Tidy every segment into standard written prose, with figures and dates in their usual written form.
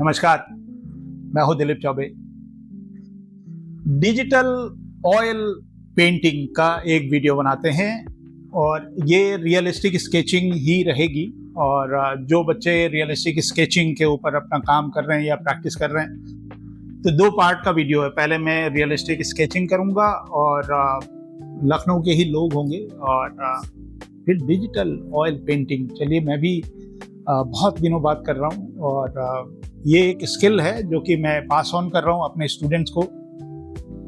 नमस्कार, मैं हूं Dilip Choubey. Digital oil painting का एक वीडियो बनाते हैं और ये रियलिस्टिक स्केचिंग ही रहेगी। और जो बच्चे रियलिस्टिक स्केचिंग के ऊपर अपना काम कर रहे हैं या प्रैक्टिस कर रहे हैं, तो 2 पार्ट का वीडियो है। पहले मैं रियलिस्टिक स्केचिंग करूंगा और लखनऊ के ही लोग होंगे, और फिर डिजिटल ऑयल पेंटिंग। चलिए, मैं भी बहुत दिनों बाद कर रहा हूँ और ये एक स्किल है जो कि मैं पास ऑन कर रहा हूँ अपने स्टूडेंट्स को।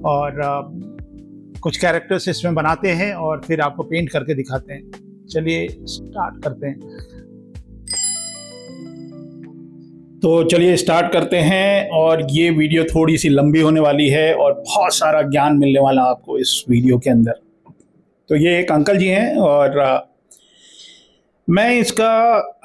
और कुछ कैरेक्टर्स इसमें बनाते हैं और फिर आपको पेंट करके दिखाते हैं। चलिए स्टार्ट करते हैं। तो चलिए स्टार्ट करते हैं। और ये वीडियो थोड़ी सी लंबी होने वाली है और बहुत सारा ज्ञान मिलने वाला आपको इस वीडियो के अंदर। तो ये एक अंकल जी हैं और मैं इसका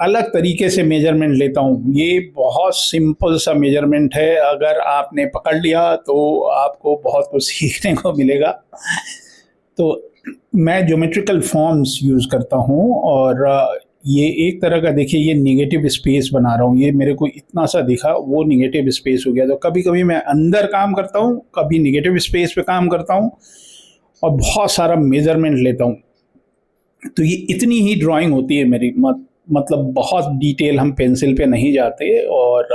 अलग तरीके से मेजरमेंट लेता हूँ। ये बहुत सिंपल सा मेजरमेंट है, अगर आपने पकड़ लिया तो आपको बहुत कुछ सीखने को मिलेगा। तो मैं ज्योमेट्रिकल फॉर्म्स यूज़ करता हूँ और ये एक तरह का, देखिए, ये निगेटिव स्पेस बना रहा हूँ। ये मेरे को इतना सा दिखा, वो निगेटिव स्पेस हो गया। तो कभी कभी मैं अंदर काम करता हूँ, कभी निगेटिव स्पेस पे काम करता हूँ और बहुत सारा मेजरमेंट लेता हूँ। तो ये इतनी ही ड्राइंग होती है मेरी, मतलब बहुत डिटेल हम पेंसिल पे नहीं जाते। और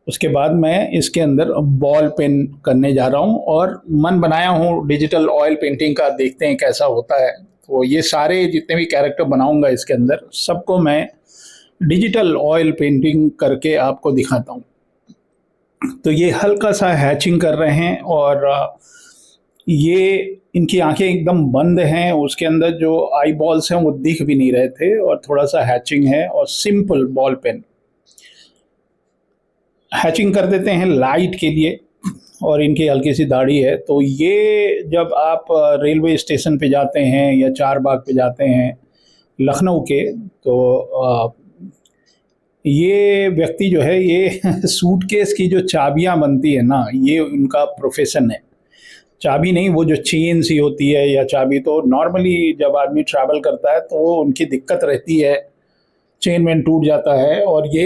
उसके बाद मैं इसके अंदर बॉल पेन करने जा रहा हूँ और मन बनाया हूँ डिजिटल ऑयल पेंटिंग का। देखते हैं कैसा होता है। तो ये सारे जितने भी कैरेक्टर बनाऊंगा इसके अंदर, सबको मैं डिजिटल ऑयल पेंटिंग करके आपको दिखाता हूँ। तो ये हल्का सा हैचिंग कर रहे हैं और ये इनकी आंखें एकदम बंद हैं, उसके अंदर जो आई बॉल्स हैं वो दिख भी नहीं रहे थे, और थोड़ा सा हैचिंग है और सिंपल बॉल पेन हैचिंग कर देते हैं लाइट के लिए। और इनकी हल्की सी दाढ़ी है। तो ये जब आप रेलवे स्टेशन पे जाते हैं या चारबाग पे जाते हैं लखनऊ के, तो ये व्यक्ति जो है, ये सूटकेस की जो चाबियां बनती है ना, ये उनका प्रोफेशन है। चाबी नहीं, वो जो चेन सी होती है या चाबी, तो नॉर्मली जब आदमी ट्रैवल करता है तो उनकी दिक्कत रहती है, चेन वेन टूट जाता है और ये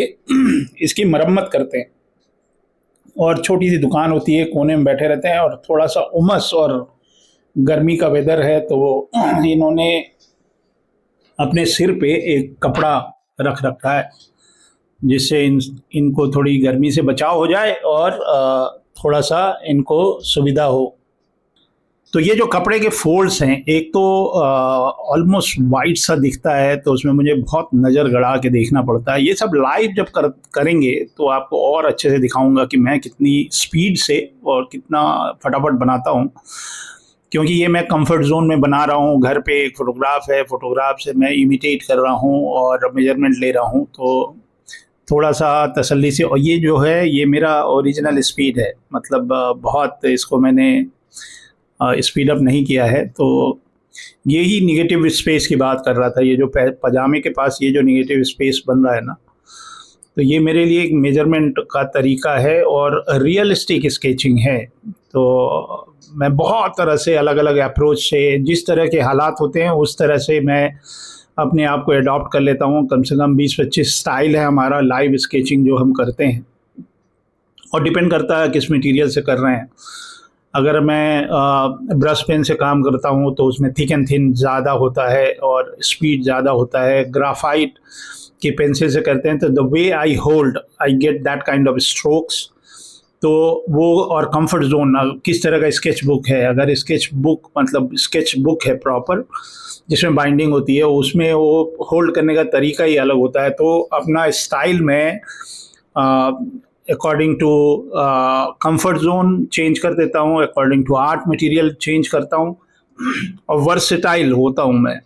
इसकी मरम्मत करते हैं। और छोटी सी दुकान होती है, कोने में बैठे रहते हैं, और थोड़ा सा उमस और गर्मी का वेदर है, तो इन्होंने अपने सिर पे एक कपड़ा रख रखा है जिससे इनको थोड़ी गर्मी से बचाव हो जाए और थोड़ा सा इनको सुविधा हो। तो ये जो कपड़े के फोल्ड्स हैं, एक तो ऑलमोस्ट वाइट सा दिखता है, तो उसमें मुझे बहुत नज़र गड़ा के देखना पड़ता है। ये सब लाइव जब करेंगे तो आपको और अच्छे से दिखाऊंगा कि मैं कितनी स्पीड से और कितना फटाफट बनाता हूँ, क्योंकि ये मैं कंफर्ट जोन में बना रहा हूँ। घर पे एक फ़ोटोग्राफ है, फ़ोटोग्राफ से मैं इमिटेट कर रहा हूँ और मेजरमेंट ले रहा हूँ, तो थोड़ा सा तसल्ली से। और ये जो है, ये मेरा ओरिजिनल स्पीड है, मतलब बहुत इसको मैंने स्पीड अप नहीं किया है। तो यही निगेटिव स्पेस की बात कर रहा था। ये जो पजामे के पास ये जो निगेटिव स्पेस बन रहा है ना, तो ये मेरे लिए एक मेजरमेंट का तरीका है और रियलिस्टिक स्केचिंग है। तो मैं बहुत तरह से, अलग अलग अप्रोच से, जिस तरह के हालात होते हैं उस तरह से मैं अपने आप को अडॉप्ट कर लेता हूँ। कम से कम 20-25 स्टाइल है हमारा लाइव स्केचिंग जो हम करते हैं, और डिपेंड करता है किस मटेरियल से कर रहे हैं। अगर मैं ब्रश पेन से काम करता हूँ तो उसमें थिक एंड थिन ज़्यादा होता है और स्पीड ज़्यादा होता है। ग्राफाइट के पेंसिल से करते हैं तो the way I hold, I get that kind of strokes. तो वो, और कंफर्ट जोन, किस तरह का स्केच बुक है, अगर स्केच बुक मतलब स्केच बुक है प्रॉपर जिसमें बाइंडिंग होती है, उसमें वो होल्ड करने का तरीका ही अलग होता है। तो अपना स्टाइल में according to comfort zone change कर देता हूँ, according to art material change करता हूँ, और वर्सेटाइल होता हूँ मैं।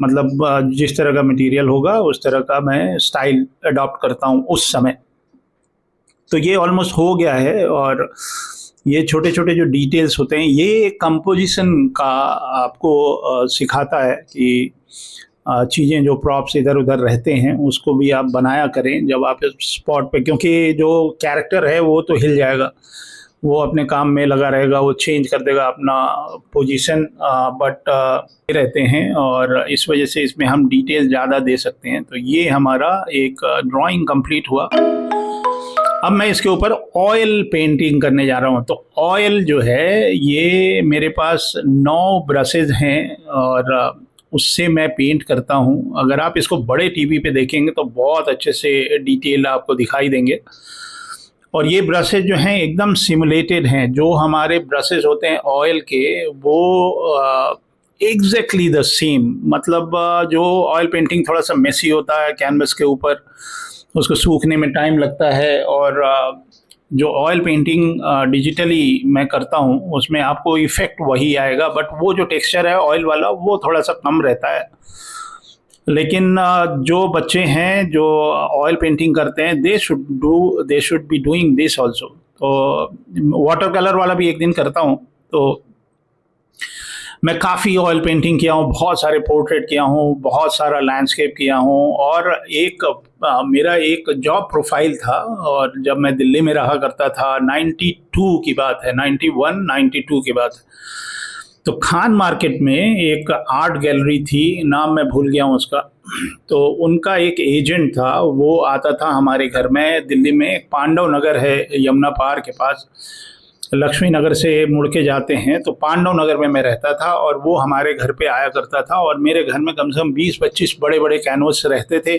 मतलब जिस तरह का मटेरियल होगा उस तरह का मैं स्टाइल अडॉप्ट करता हूँ उस समय। तो ये ऑलमोस्ट हो गया है। और ये छोटे छोटे जो डिटेल्स होते हैं, ये कंपोजिशन का आपको सिखाता है कि चीज़ें, जो प्रॉप्स इधर उधर रहते हैं, उसको भी आप बनाया करें जब आप स्पॉट पे, क्योंकि जो कैरेक्टर है वो तो हिल जाएगा, वो अपने काम में लगा रहेगा, वो चेंज कर देगा अपना पोजीशन, बट रहते हैं, और इस वजह से इसमें हम डिटेल ज़्यादा दे सकते हैं। तो ये हमारा एक ड्राइंग कंप्लीट हुआ। अब मैं इसके ऊपर ऑयल पेंटिंग करने जा रहा हूँ। तो ऑयल जो है ये मेरे पास 9 ब्रशेज हैं और उससे मैं पेंट करता हूँ। अगर आप इसको बड़े टीवी पे देखेंगे तो बहुत अच्छे से डिटेल आपको दिखाई देंगे। और ये ब्रशेज जो हैं एकदम सिमुलेटेड हैं। जो हमारे ब्रशेज होते हैं ऑयल के वो एग्जैक्टली द सेम, मतलब जो ऑयल पेंटिंग थोड़ा सा मेसी होता है कैनवस के ऊपर, उसको सूखने में टाइम लगता है। और जो ऑयल पेंटिंग डिजिटली मैं करता हूँ उसमें आपको इफेक्ट वही आएगा, बट वो जो टेक्सचर है ऑयल वाला वो थोड़ा सा कम रहता है। लेकिन जो बच्चे हैं जो ऑयल पेंटिंग करते हैं they should be doing this also. तो वाटर कलर वाला भी एक दिन करता हूँ। तो मैं काफ़ी ऑयल पेंटिंग किया हूँ, बहुत सारे पोर्ट्रेट किया हूँ, बहुत सारा लैंडस्केप किया हूँ। और एक मेरा एक जॉब प्रोफाइल था, और जब मैं दिल्ली में रहा करता था 92 की बात है, 91 92 की बात है। तो खान मार्केट में एक आर्ट गैलरी थी, नाम मैं भूल गया हूँ उसका। तो उनका एक एजेंट था, वो आता था हमारे घर में। दिल्ली में एक पांडव नगर है यमुना पार के पास, लक्ष्मी नगर से मुड़ के जाते हैं तो पांडव नगर में मैं रहता था। और वो हमारे घर पे आया करता था, और मेरे घर में कम से कम 20-25 बड़े बड़े कैनवस रहते थे।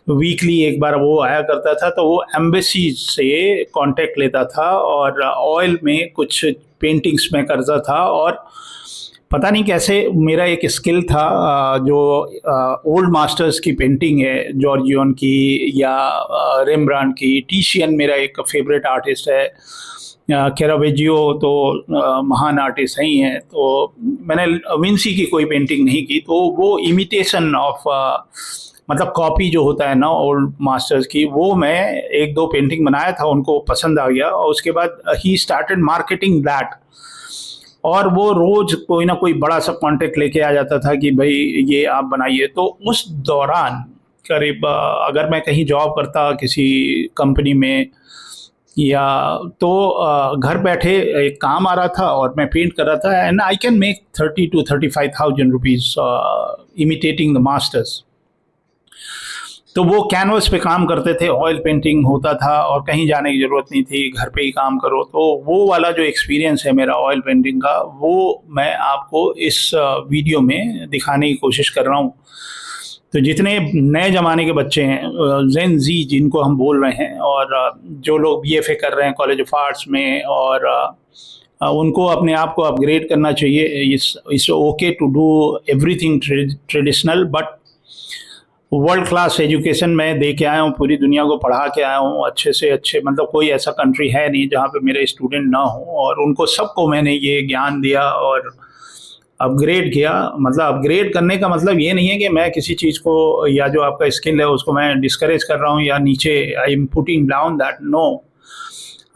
वीकली एक बार वो आया करता था। तो वो एम्बेसी से कांटेक्ट लेता था और ऑयल में कुछ पेंटिंग्स में करता था। और पता नहीं कैसे मेरा एक स्किल था, जो ओल्ड मास्टर्स की पेंटिंग है, जॉर्जियन की या रेम्ब्रांड की। टिशियन मेरा एक फेवरेट आर्टिस्ट है, कैरावेजियो तो महान आर्टिस्ट ही हैं। तो मैंने विंसी की कोई पेंटिंग नहीं की। तो वो इमिटेशन ऑफ मतलब कॉपी जो होता है ना ओल्ड मास्टर्स की, वो मैं एक दो पेंटिंग बनाया था, उनको पसंद आ गया। और उसके बाद ही स्टार्टेड मार्केटिंग दैट। और वो रोज कोई ना कोई बड़ा सा कॉन्टेक्ट लेके आ जाता था कि भाई ये आप बनाइए। तो उस दौरान करीब अगर मैं कहीं जॉब करता किसी कंपनी में या तो घर बैठे एक काम आ रहा था और मैं पेंट कर रहा था, and I can make 30 to 35,000 rupees imitating the masters. तो वो कैनवस पे काम करते थे, ऑयल पेंटिंग होता था और कहीं जाने की ज़रूरत नहीं थी, घर पे ही काम करो। तो वो वाला जो एक्सपीरियंस है मेरा ऑयल पेंटिंग का, वो मैं आपको इस वीडियो में दिखाने की कोशिश कर रहा हूँ। तो जितने नए ज़माने के बच्चे हैं, जेन जी जिनको हम बोल रहे हैं, और जो लोग बीएफए कर रहे हैं कॉलेज ऑफ आर्ट्स में, और उनको अपने आप को अपग्रेड करना चाहिए। It's okay to do everything traditional, but world class education मैं दे के आया हूँ, पूरी दुनिया को पढ़ा के आया हूँ अच्छे से अच्छे। मतलब कोई ऐसा कंट्री है नहीं जहाँ पे मेरे स्टूडेंट ना हो, और उनको सबको मैंने ये ज्ञान दिया और अपग्रेड किया। मतलब अपग्रेड करने का मतलब ये नहीं है कि मैं किसी चीज़ को या जो आपका स्किल है उसको मैं डिस्करेज कर रहा हूँ या नीचे I am putting down that, no.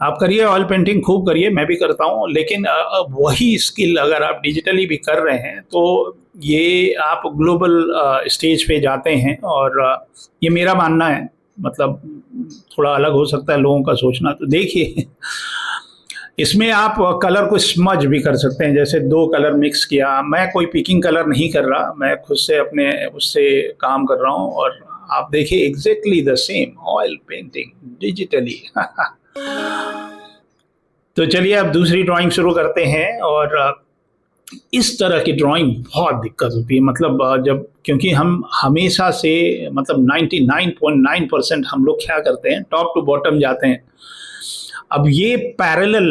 आप करिए, ऑयल पेंटिंग खूब करिए, मैं भी करता हूँ। लेकिन वही स्किल अगर आप डिजिटली भी कर रहे हैं तो ये आप ग्लोबल स्टेज पे जाते हैं। और ये मेरा मानना है, मतलब थोड़ा अलग हो सकता है लोगों का सोचना। तो देखिए इसमें आप कलर को स्मज भी कर सकते हैं, जैसे दो कलर मिक्स किया। मैं कोई पिकिंग कलर नहीं कर रहा, मैं खुद से अपने उससे काम कर रहा हूँ। और आप देखिए exactly the same oil painting digitally. तो चलिए अब दूसरी ड्राइंग शुरू करते हैं। और इस तरह की ड्राइंग बहुत दिक्कत होती है, मतलब जब, क्योंकि हम हमेशा से मतलब 99.9% हम लोग क्या करते हैं, टॉप टू बॉटम जाते हैं। अब ये पैरेलल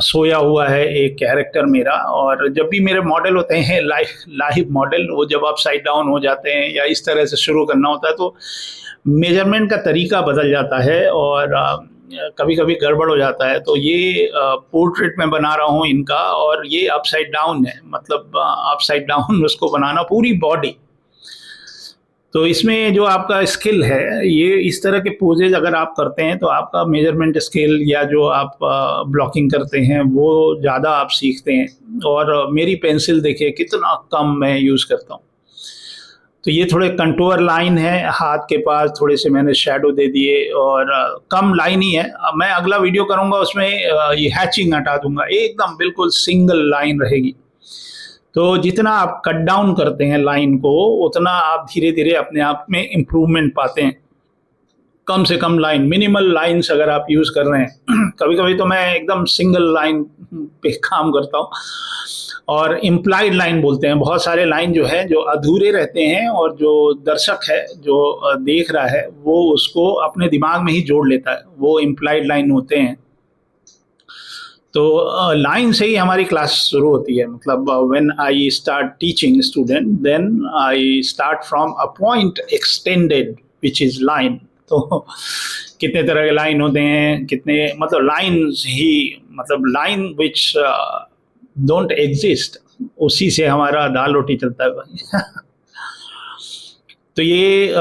सोया हुआ है एक कैरेक्टर मेरा, और जब भी मेरे मॉडल होते हैं लाइव मॉडल, वो जब अपसाइड डाउन हो जाते हैं या इस तरह से शुरू करना होता है तो मेजरमेंट का तरीका बदल जाता है और कभी कभी गड़बड़ हो जाता है। तो ये पोर्ट्रेट में बना रहा हूँ इनका, और ये अपसाइड डाउन है, मतलब अपसाइड डाउन उसको बनाना पूरी बॉडी। तो इसमें जो आपका स्किल है, ये इस तरह के पोजेज अगर आप करते हैं तो आपका मेजरमेंट स्किल या जो आप ब्लॉकिंग करते हैं वो ज़्यादा आप सीखते हैं। और मेरी पेंसिल देखिए कितना कम मैं यूज़ करता हूँ। तो ये थोड़े कंटूर लाइन है हाथ के पास, थोड़े से मैंने शेडो दे दिए, और कम लाइन ही है। अब मैं अगला वीडियो करूँगा उसमें ये हैचिंग हटा दूंगा, एकदम बिल्कुल सिंगल लाइन रहेगी। तो जितना आप कट डाउन करते हैं लाइन को, उतना आप धीरे धीरे अपने आप में इम्प्रूवमेंट पाते हैं। कम से कम लाइन, मिनिमल लाइन्स अगर आप यूज़ कर रहे हैं कभी कभी तो मैं एकदम सिंगल लाइन पे काम करता हूँ, और इम्प्लाइड लाइन बोलते हैं, बहुत सारे लाइन जो है जो अधूरे रहते हैं और जो दर्शक है जो देख रहा है वो उसको अपने दिमाग में ही जोड़ लेता है, वो इम्प्लाइड लाइन होते हैं। तो लाइन से ही हमारी क्लास शुरू होती है, मतलब when I start teaching student then I start from a point extended which is line. तो कितने तरह के लाइन होते हैं, कितने मतलब लाइन्स ही, मतलब लाइन विच डोंट एग्जिस्ट, उसी से हमारा दाल रोटी चलता है भाई। तो ये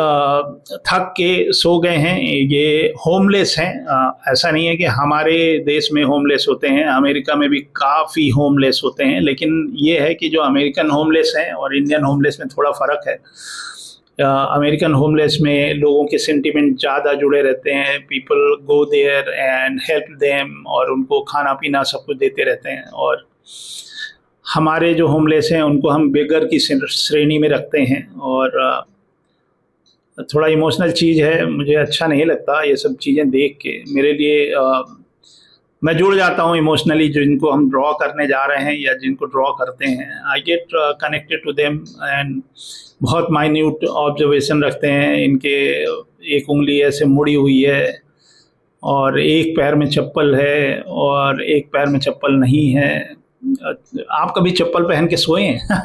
थक के सो गए हैं, ये होमलेस हैं। ऐसा नहीं है कि हमारे देश में होमलेस होते हैं, अमेरिका में भी काफ़ी होमलेस होते हैं, लेकिन ये है कि जो अमेरिकन होमलेस हैं और इंडियन होमलेस में थोड़ा फ़र्क है। अमेरिकन होमलेस में लोगों के सेंटिमेंट ज़्यादा जुड़े रहते हैं, people go there and help them, और उनको खाना पीना सब कुछ देते रहते हैं। और हमारे जो होमलेस हैं उनको हम बेगर की श्रेणी में रखते हैं, और थोड़ा इमोशनल चीज़ है, मुझे अच्छा नहीं लगता ये सब चीज़ें देख के। मेरे लिए मैं जुड़ जाता हूँ इमोशनली जिनको हम ड्रॉ करने जा रहे हैं या जिनको ड्रॉ करते हैं। I get connected to them and बहुत माइन्यूट ऑब्जर्वेशन रखते हैं। इनके एक उंगली ऐसे मुड़ी हुई है और एक पैर में चप्पल है और एक पैर में चप्पल नहीं है। आप कभी चप्पल पहन के सोए हैं?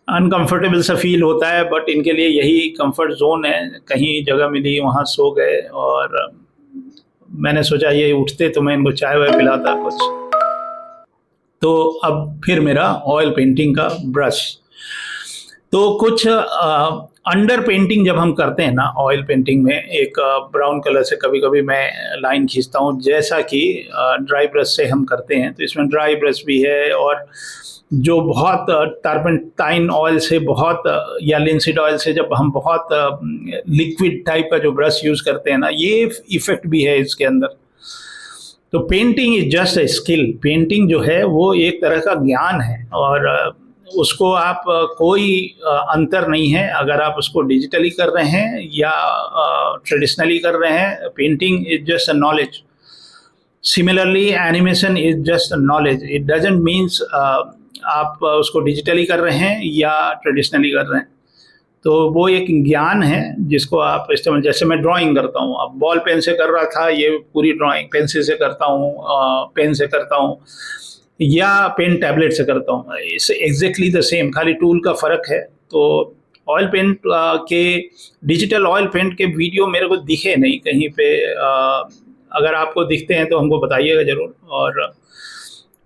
अनकंफर्टेबल सा फील होता है, बट इनके लिए यही कंफर्ट जोन है। कहीं जगह मिली वहाँ सो गए, और मैंने सोचा ये उठते तो मैं इनको चाय वाय पिलाता कुछ। तो अब फिर मेरा ऑयल पेंटिंग का ब्रश, तो कुछ अंडर पेंटिंग जब हम करते हैं ना ऑयल पेंटिंग में, एक ब्राउन कलर से कभी कभी मैं लाइन खींचता हूँ जैसा कि ड्राई ब्रश से हम करते हैं। तो इसमें ड्राई ब्रश भी है, और जो बहुत टर्पेंटाइन ऑयल से बहुत या लिंसीड ऑयल से जब हम बहुत लिक्विड टाइप का जो ब्रश यूज़ करते हैं ना, ये इफ़ेक्ट भी है इसके अंदर। तो painting is just a skill, painting जो है वो एक तरह का ज्ञान है, और उसको आप कोई अंतर नहीं है अगर आप उसको डिजिटली कर रहे हैं या ट्रेडिशनली कर रहे हैं। Painting is just a knowledge. Similarly animation is just a knowledge, it doesn't means आप उसको डिजिटली कर रहे हैं या ट्रेडिशनली कर रहे हैं। तो वो एक ज्ञान है जिसको आप इस्तेमाल, जैसे मैं ड्राइंग करता हूँ, अब बॉल पेन से कर रहा था, ये पूरी ड्राइंग पेंसिल से करता हूँ, पेन से करता हूँ या पेन टैबलेट से करता हूँ, इट्स एग्जैक्टली द सेम, खाली टूल का फ़र्क है। तो ऑयल पेंट के, डिजिटल ऑयल पेंट के वीडियो मेरे को दिखे नहीं कहीं पे। अगर आपको दिखते हैं तो हमको बताइएगा ज़रूर। और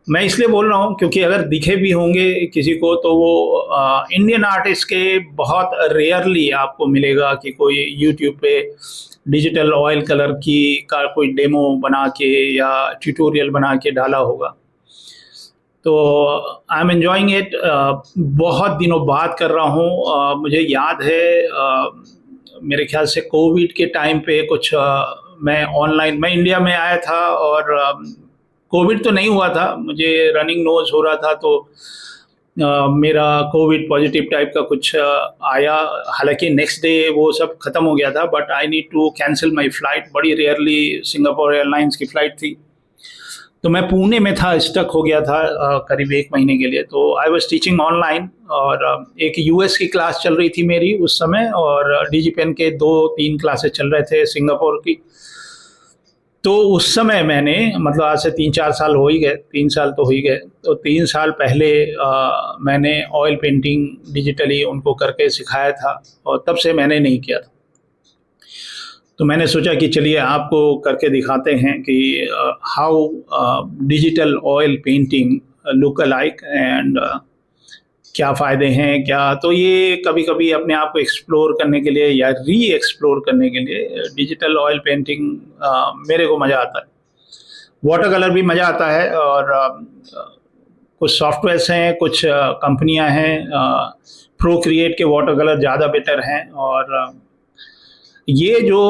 मैं इसलिए बोल रहा हूँ क्योंकि अगर दिखे भी होंगे किसी को तो वो इंडियन आर्टिस्ट के बहुत रेयरली आपको मिलेगा कि कोई यूट्यूब पे डिजिटल ऑयल कलर की का कोई डेमो बना के या ट्यूटोरियल बना के डाला होगा। तो आई एम एन्जॉइंग इट। बहुत दिनों बाद कर रहा हूँ। मुझे याद है मेरे ख्याल से कोविड के टाइम पे कुछ मैं ऑनलाइन, मैं इंडिया में आया था और कोविड तो नहीं हुआ था, मुझे रनिंग नोज हो रहा था, तो मेरा कोविड पॉजिटिव टाइप का कुछ आया। हालांकि नेक्स्ट डे वो सब ख़त्म हो गया था, but I need to cancel my flight. बड़ी रेयरली सिंगापुर एयरलाइंस की फ़्लाइट थी, तो मैं पुणे में था, स्टक हो गया था करीब 1 महीने के लिए। तो आई वाज टीचिंग ऑनलाइन, और एक यूएस की क्लास चल रही थी मेरी उस समय, और डीजीपेन के 2-3 क्लासेस चल रहे थे सिंगापुर की। तो उस समय मैंने, मतलब आज से 3-4 साल हो ही गए, 3 साल तो हो ही गए, तो 3 साल पहले मैंने ऑयल पेंटिंग डिजिटली उनको करके सिखाया था, और तब से मैंने नहीं किया था। तो मैंने सोचा कि चलिए आपको करके दिखाते हैं कि how digital oil painting look alike, and क्या फ़ायदे हैं क्या। तो ये कभी कभी अपने आप को एक्सप्लोर करने के लिए या री एक्सप्लोर करने के लिए डिजिटल ऑयल पेंटिंग मेरे को मज़ा आता है। वाटर कलर भी मज़ा आता है, और कुछ सॉफ्टवेयर्स हैं, कुछ कंपनियां हैं, प्रोक्रिएट के वाटर कलर ज़्यादा बेटर हैं। और ये जो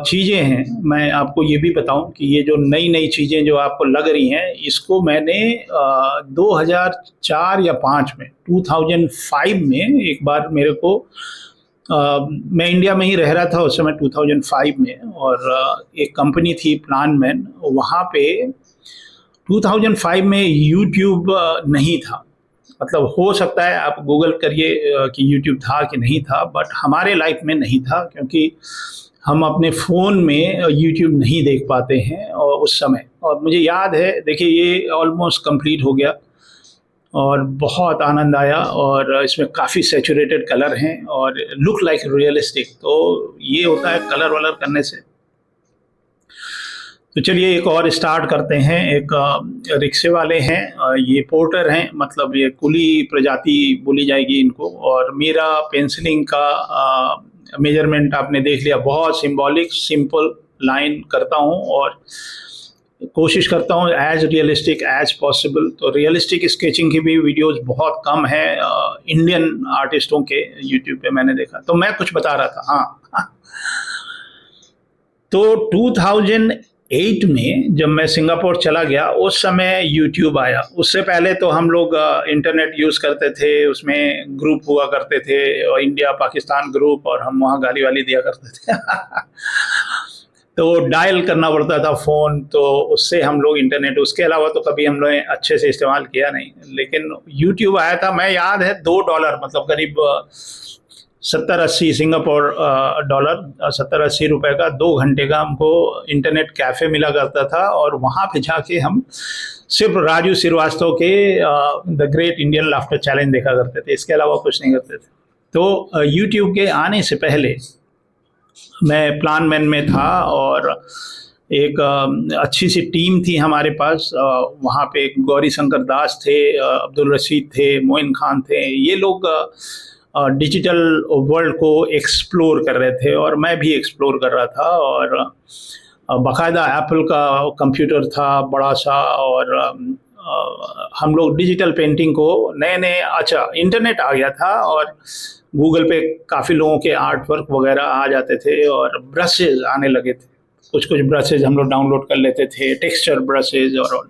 चीज़ें हैं, मैं आपको ये भी बताऊं कि ये जो नई नई चीज़ें जो आपको लग रही हैं, इसको मैंने 2004 या 5 में, 2005 में एक बार मेरे को मैं इंडिया में ही रह रहा था उस समय 2005 में, और एक कंपनी थी प्लान मैन, वहाँ पे 2005 में यूट्यूब नहीं था। मतलब हो सकता है आप गूगल करिए कि यूट्यूब था कि नहीं था, बट हमारे लाइफ में नहीं था, क्योंकि हम अपने फ़ोन में यूट्यूब नहीं देख पाते हैं और उस समय। और मुझे याद है, देखिए ये ऑलमोस्ट कंप्लीट हो गया और बहुत आनंद आया, और इसमें काफ़ी सैचुरेटेड कलर हैं और लुक लाइक रियलिस्टिक। तो ये होता है कलर वलर करने से। तो चलिए एक और स्टार्ट करते हैं। एक रिक्शे वाले हैं, ये पोर्टर हैं, मतलब ये कुली प्रजाति बोली जाएगी इनको। और मेरा पेंसिलिंग का मेजरमेंट आपने देख लिया, बहुत सिंबॉलिक सिंपल लाइन करता हूँ और कोशिश करता हूँ एज रियलिस्टिक एज पॉसिबल। तो रियलिस्टिक स्केचिंग की भी वीडियोस बहुत कम है इंडियन आर्टिस्टों के, यूट्यूब पे मैंने देखा। तो मैं कुछ बता रहा था, हाँ। तो 2008 में जब मैं सिंगापुर चला गया, उस समय यूट्यूब आया। उससे पहले तो हम लोग इंटरनेट यूज़ करते थे, उसमें ग्रुप हुआ करते थे, और इंडिया पाकिस्तान ग्रुप, और हम वहाँ गाली वाली दिया करते थे तो डायल करना पड़ता था फ़ोन, तो उससे हम लोग इंटरनेट, उसके अलावा तो कभी हम लोग अच्छे से इस्तेमाल किया नहीं। लेकिन यूट्यूब आया था, मैं याद है $2, मतलब करीब 70-80 सिंगापुर डॉलर, 70-80 रुपए का 2 घंटे का हमको इंटरनेट कैफ़े मिला करता था। और वहाँ पे जाके हम सिर्फ राजू श्रीवास्तव के the great Indian laughter challenge देखा करते थे, इसके अलावा कुछ नहीं करते थे। तो यूट्यूब के आने से पहले मैं प्लान मैन में था, और एक अच्छी सी टीम थी हमारे पास। वहाँ पे गौरी शंकर दास थे, अब्दुल रशीद थे, मोइन खान थे। ये लोग डिजिटल वर्ल्ड को एक्सप्लोर कर रहे थे, और मैं भी एक्सप्लोर कर रहा था। और बाकायदा एप्पल का कंप्यूटर था बड़ा सा, और हम लोग डिजिटल पेंटिंग को नए नए, अच्छा इंटरनेट आ गया था, और गूगल पे काफ़ी लोगों के आर्ट वर्क वगैरह आ जाते थे, और ब्रशेज आने लगे थे। कुछ कुछ ब्रशेज हम लोग डाउनलोड कर लेते थे, टेक्सचर ब्रशेज। और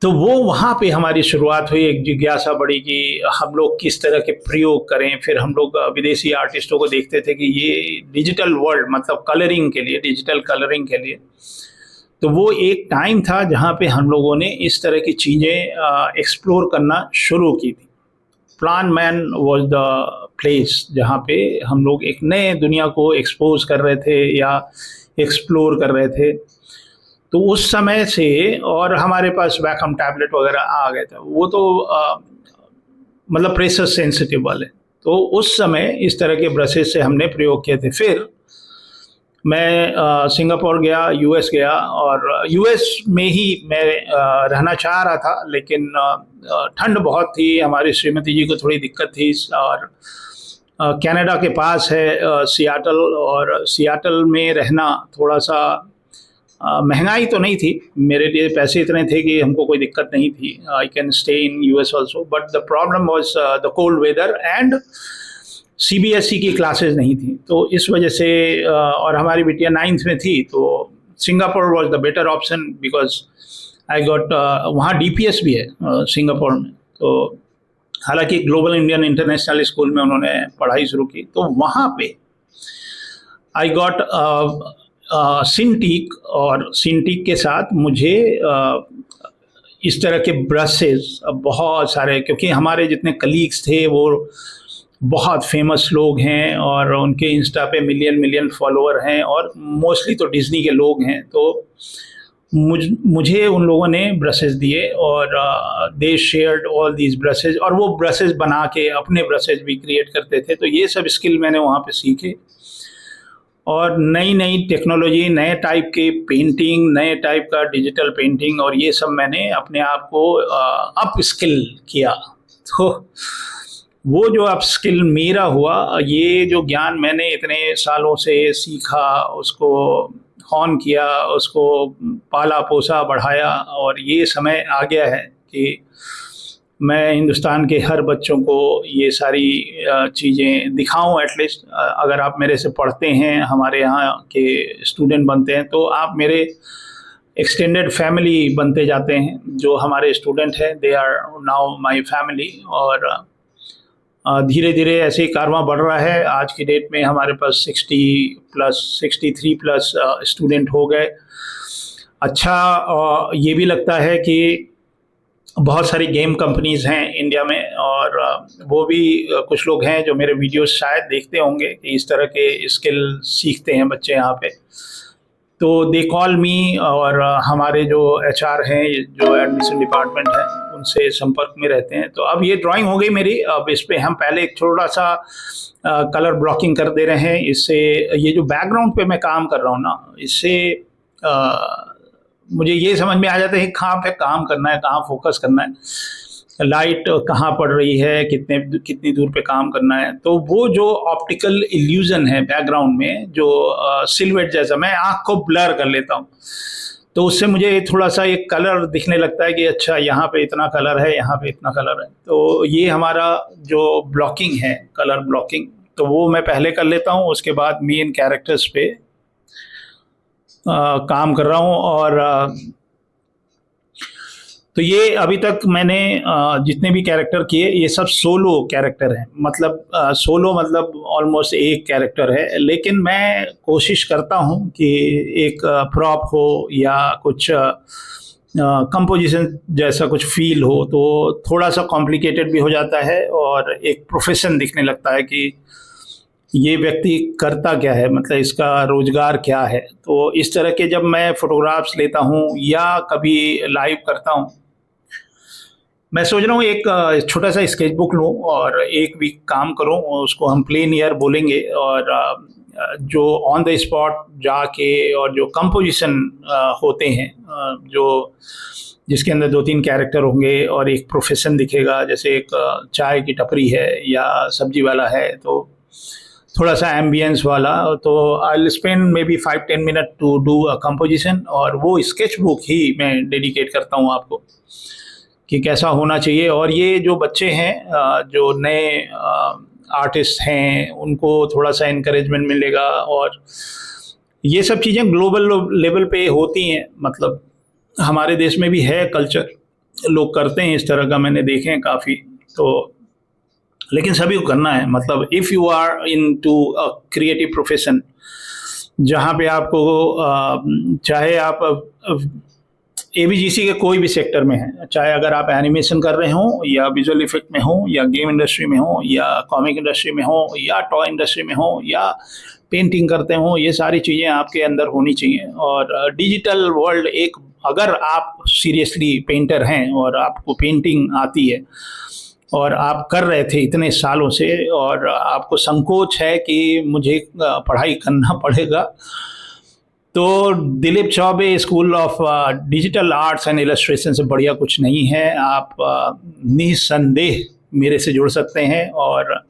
तो वो वहाँ पे हमारी शुरुआत हुई, एक जिज्ञासा बढ़ी कि हम लोग किस तरह के प्रयोग करें। फिर हम लोग विदेशी आर्टिस्टों को देखते थे कि ये डिजिटल वर्ल्ड, मतलब कलरिंग के लिए, डिजिटल कलरिंग के लिए। तो वो एक टाइम था जहाँ पे हम लोगों ने इस तरह की चीज़ें एक्सप्लोर करना शुरू की थी। Plan man was the place जहाँ पे हम लोग एक नए दुनिया को एक्सपोज कर रहे थे या एक्सप्लोर कर रहे थे। तो उस समय से, और हमारे पास वैकम टैबलेट वगैरह आ गए थे, वो तो मतलब प्रेशर सेंसिटिव वाले। तो उस समय इस तरह के ब्रशेस से हमने प्रयोग किए थे। फिर मैं सिंगापुर गया, यूएस गया, और यूएस में ही मैं रहना चाह रहा था, लेकिन ठंड बहुत थी, हमारी श्रीमती जी को थोड़ी दिक्कत थी। और कनाडा के पास है सियाटल, और सियाटल में रहना थोड़ा सा महंगाई तो नहीं थी, मेरे लिए पैसे इतने थे कि हमको कोई दिक्कत नहीं थी। I can stay in US also, but the problem was the cold weather, and CBSE की क्लासेस नहीं थी। तो इस वजह से और हमारी बिटिया 9th में थी, तो Singapore was the better option, because I got, वहाँ डीपीएस भी है सिंगापुर में। तो हालांकि ग्लोबल इंडियन इंटरनेशनल स्कूल में उन्होंने पढ़ाई शुरू की, तो वहाँ पे आई गॉट सिंटीक, और सिंटीक के साथ मुझे इस तरह के ब्रशेज बहुत सारे, क्योंकि हमारे जितने कलीग्स थे वो बहुत फेमस लोग हैं, और उनके इंस्टा पे मिलियन फॉलोअर हैं, और मोस्टली तो डिज्नी के लोग हैं। तो मुझे उन लोगों ने ब्रशेज दिए, और दे शेयर्ड ऑल दीज ब्रशेज, और वो ब्रशेज बना के अपने ब्रशेज भी क्रिएट करते थे। तो ये सब स्किल मैंने वहाँ पे सीखे, और नई नई टेक्नोलॉजी, नए टाइप के पेंटिंग, नए टाइप का डिजिटल पेंटिंग, और ये सब मैंने अपने आप को अप स्किल किया। तो वो जो अप स्किल मेरा हुआ, ये जो ज्ञान मैंने इतने सालों से सीखा, उसको हॉन किया, उसको पाला पोसा बढ़ाया, और ये समय आ गया है कि मैं हिंदुस्तान के हर बच्चों को ये सारी चीज़ें दिखाऊं। एटलीस्ट अगर आप मेरे से पढ़ते हैं, हमारे यहाँ के स्टूडेंट बनते हैं, तो आप मेरे एक्सटेंडेड फैमिली बनते जाते हैं। जो हमारे स्टूडेंट हैं, they are now my family. और धीरे धीरे ऐसे ही कारवां बढ़ रहा है। आज की डेट में हमारे पास 63+ स्टूडेंट हो गए। अच्छा, ये भी लगता है कि बहुत सारी गेम कंपनीज हैं इंडिया में, और वो भी कुछ लोग हैं जो मेरे वीडियोस शायद देखते होंगे कि इस तरह के स्किल सीखते हैं बच्चे यहाँ पे। तो दे कॉल मी, और हमारे जो एचआर हैं, जो एडमिशन डिपार्टमेंट है, उनसे संपर्क में रहते हैं। तो अब ये ड्राइंग हो गई मेरी। अब इस पे हम पहले एक थोड़ा सा कलर ब्लॉकिंग कर दे रहे हैं। इससे ये जो बैकग्राउंड पे मैं काम कर रहा हूँ ना, इससे मुझे ये समझ में आ जाता है कि कहाँ पे काम करना है, कहाँ फोकस करना है, लाइट कहाँ पड़ रही है, कितनी दूर पे काम करना है। तो वो जो ऑप्टिकल इल्यूजन है बैकग्राउंड में, जो सिल्हूट जैसा, मैं आँख को ब्लर कर लेता हूँ, तो उससे मुझे थोड़ा सा एक कलर दिखने लगता है कि अच्छा यहाँ पे इतना कलर है, यहाँ पे इतना कलर है। तो ये हमारा जो ब्लॉकिंग है, कलर ब्लॉकिंग, तो वो मैं पहले कर लेता हूँ। उसके बाद मेन कैरेक्टर्स पे काम कर रहा हूँ। और तो ये अभी तक मैंने जितने भी कैरेक्टर किए, ये सब सोलो कैरेक्टर हैं। मतलब सोलो मतलब ऑलमोस्ट एक कैरेक्टर है, लेकिन मैं कोशिश करता हूँ कि एक प्रॉप हो या कुछ कंपोजिशन जैसा कुछ फील हो, तो थोड़ा सा कॉम्प्लिकेटेड भी हो जाता है और एक प्रोफेशन दिखने लगता है कि ये व्यक्ति करता क्या है, मतलब इसका रोजगार क्या है। तो इस तरह के जब मैं फोटोग्राफ्स लेता हूँ या कभी लाइव करता हूँ, मैं सोच रहा हूँ एक छोटा सा स्केच बुक लूँ और एक वीक काम करूँ, उसको हम प्लेन ईयर बोलेंगे। और जो ऑन द स्पॉट जाके, और जो कंपोजिशन होते हैं, जो जिसके अंदर 2-3 कैरेक्टर होंगे और एक प्रोफेशन दिखेगा, जैसे एक चाय की टपरी है या सब्जी वाला है, तो थोड़ा सा एम्बियंस वाला, तो I will spend maybe 5-10 minute to do a composition. और वो स्केच बुक ही मैं डेडिकेट करता हूँ आपको कि कैसा होना चाहिए। और ये जो बच्चे हैं, जो नए आर्टिस्ट हैं, उनको थोड़ा सा इनकरेजमेंट मिलेगा। और ये सब चीज़ें ग्लोबल लेवल पे होती हैं, मतलब हमारे देश में भी है कल्चर, लोग करते हैं इस तरह का, मैंने देखे हैं काफ़ी। तो लेकिन सभी को करना है। मतलब if you are into a creative profession, जहाँ पे आपको चाहे आप एबीजीसी के कोई भी सेक्टर में है, चाहे अगर आप एनिमेशन कर रहे हो या विजुअल इफेक्ट में हो या गेम इंडस्ट्री में हो या कॉमिक इंडस्ट्री में हो या टॉय इंडस्ट्री में हो या पेंटिंग करते हो, ये सारी चीज़ें आपके अंदर होनी चाहिए। और डिजिटल वर्ल्ड एक, अगर आप सीरियसली पेंटर हैं और आपको पेंटिंग आती है और आप कर रहे थे इतने सालों से, और आपको संकोच है कि मुझे पढ़ाई करना पड़ेगा, तो Dilip Choubey school of digital arts and illustration से बढ़िया कुछ नहीं है। आप निसंदेह मेरे से जुड़ सकते हैं और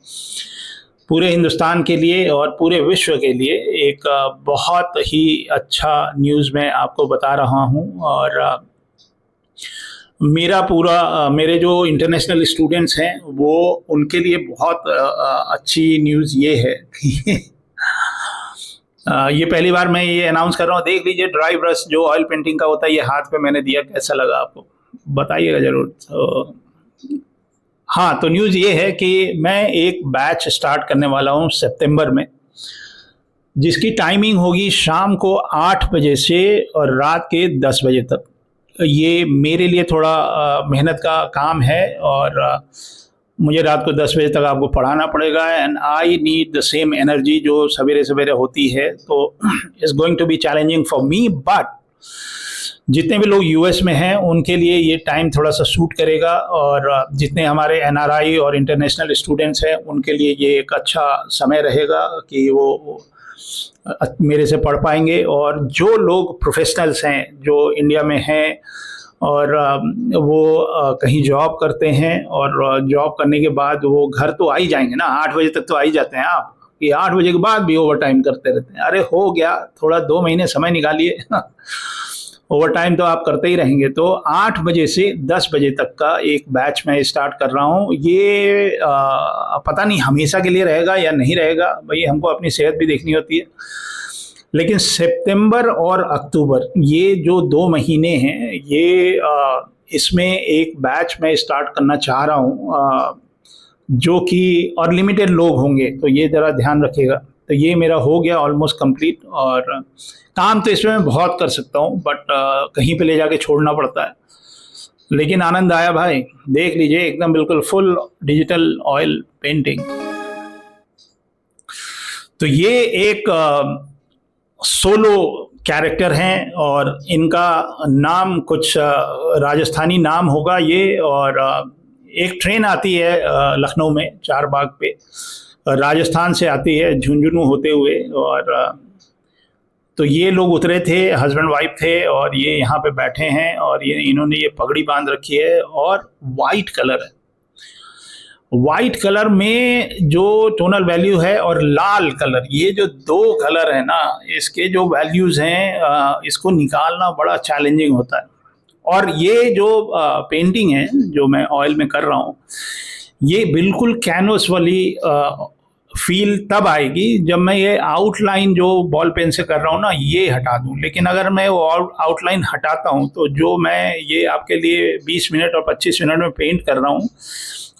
पूरे हिंदुस्तान के लिए और पूरे विश्व के लिए एक बहुत ही अच्छा न्यूज़ मैं आपको बता रहा हूँ। और मेरे जो इंटरनेशनल स्टूडेंट्स हैं, वो उनके लिए बहुत अच्छी न्यूज़ ये है कि ये पहली बार मैं ये अनाउंस कर रहा हूँ। देख लीजिए, ड्राई ब्रश जो ऑयल पेंटिंग का होता है, ये हाथ पे मैंने दिया, कैसा लगा आपको, बताइएगा ज़रूर। तो हाँ, तो न्यूज़ ये है कि मैं एक बैच स्टार्ट करने वाला हूँ सितंबर में, जिसकी टाइमिंग होगी शाम को 8 बजे से और रात के 10 बजे तक। ये मेरे लिए थोड़ा मेहनत का काम है, और मुझे रात को 10 बजे तक आपको पढ़ाना पड़ेगा। And I need the same energy जो सवेरे सवेरे होती है। तो it's going to be challenging for me, but जितने भी लोग यूएस में हैं उनके लिए ये टाइम थोड़ा सा सूट करेगा, और जितने हमारे एनआरआई और इंटरनेशनल स्टूडेंट्स हैं उनके लिए ये एक अच्छा समय रहेगा कि वो मेरे से पढ़ पाएंगे। और जो लोग प्रोफेशनल्स हैं, जो इंडिया में हैं और वो कहीं जॉब करते हैं, और जॉब करने के बाद वो घर तो आ ही जाएंगे ना, 8 बजे तक तो आ ही जाते हैं आप, कि 8 बजे के बाद भी ओवर टाइम करते रहते हैं। अरे हो गया, थोड़ा 2 महीने समय निकालिए ओवर टाइम तो आप करते ही रहेंगे। तो 8 बजे से 10 बजे तक का एक बैच मैं स्टार्ट कर रहा हूँ। ये पता नहीं हमेशा के लिए रहेगा या नहीं रहेगा, भाई हमको अपनी सेहत भी देखनी होती है। लेकिन सितंबर और अक्टूबर, ये जो 2 महीने हैं, ये इसमें एक बैच मैं स्टार्ट करना चाह रहा हूँ, जो कि और लिमिटेड लोग होंगे, तो ये ज़रा ध्यान रखिएगा। तो ये मेरा हो गया ऑलमोस्ट कंप्लीट, और काम तो इसमें मैं बहुत कर सकता हूँ, बट कहीं पे ले जाके छोड़ना पड़ता है। लेकिन आनंद आया भाई, देख लीजिए एकदम बिल्कुल फुल डिजिटल ऑयल पेंटिंग। तो ये एक सोलो कैरेक्टर हैं, और इनका नाम कुछ राजस्थानी नाम होगा ये। और एक ट्रेन आती है लखनऊ में चारबाग पे, राजस्थान से आती है झुंझुनू होते हुए। और तो ये लोग उतरे थे, हस्बैंड वाइफ थे, और ये यहाँ पे बैठे हैं, और ये इन्होंने ये पगड़ी बांध रखी है, और वाइट कलर है। वाइट कलर में जो टोनल वैल्यू है और लाल कलर, ये जो दो कलर है ना, इसके जो वैल्यूज हैं इसको निकालना बड़ा चैलेंजिंग होता है। और ये जो पेंटिंग है जो मैं ऑयल में कर रहा हूँ, ये बिल्कुल कैनवस वाली फील तब आएगी जब मैं ये आउटलाइन जो बॉल पेन से कर रहा हूँ ना, ये हटा दूँ। लेकिन अगर मैं वो आउटलाइन हटाता हूँ तो जो मैं ये आपके लिए 20 मिनट और 25 मिनट में पेंट कर रहा हूँ,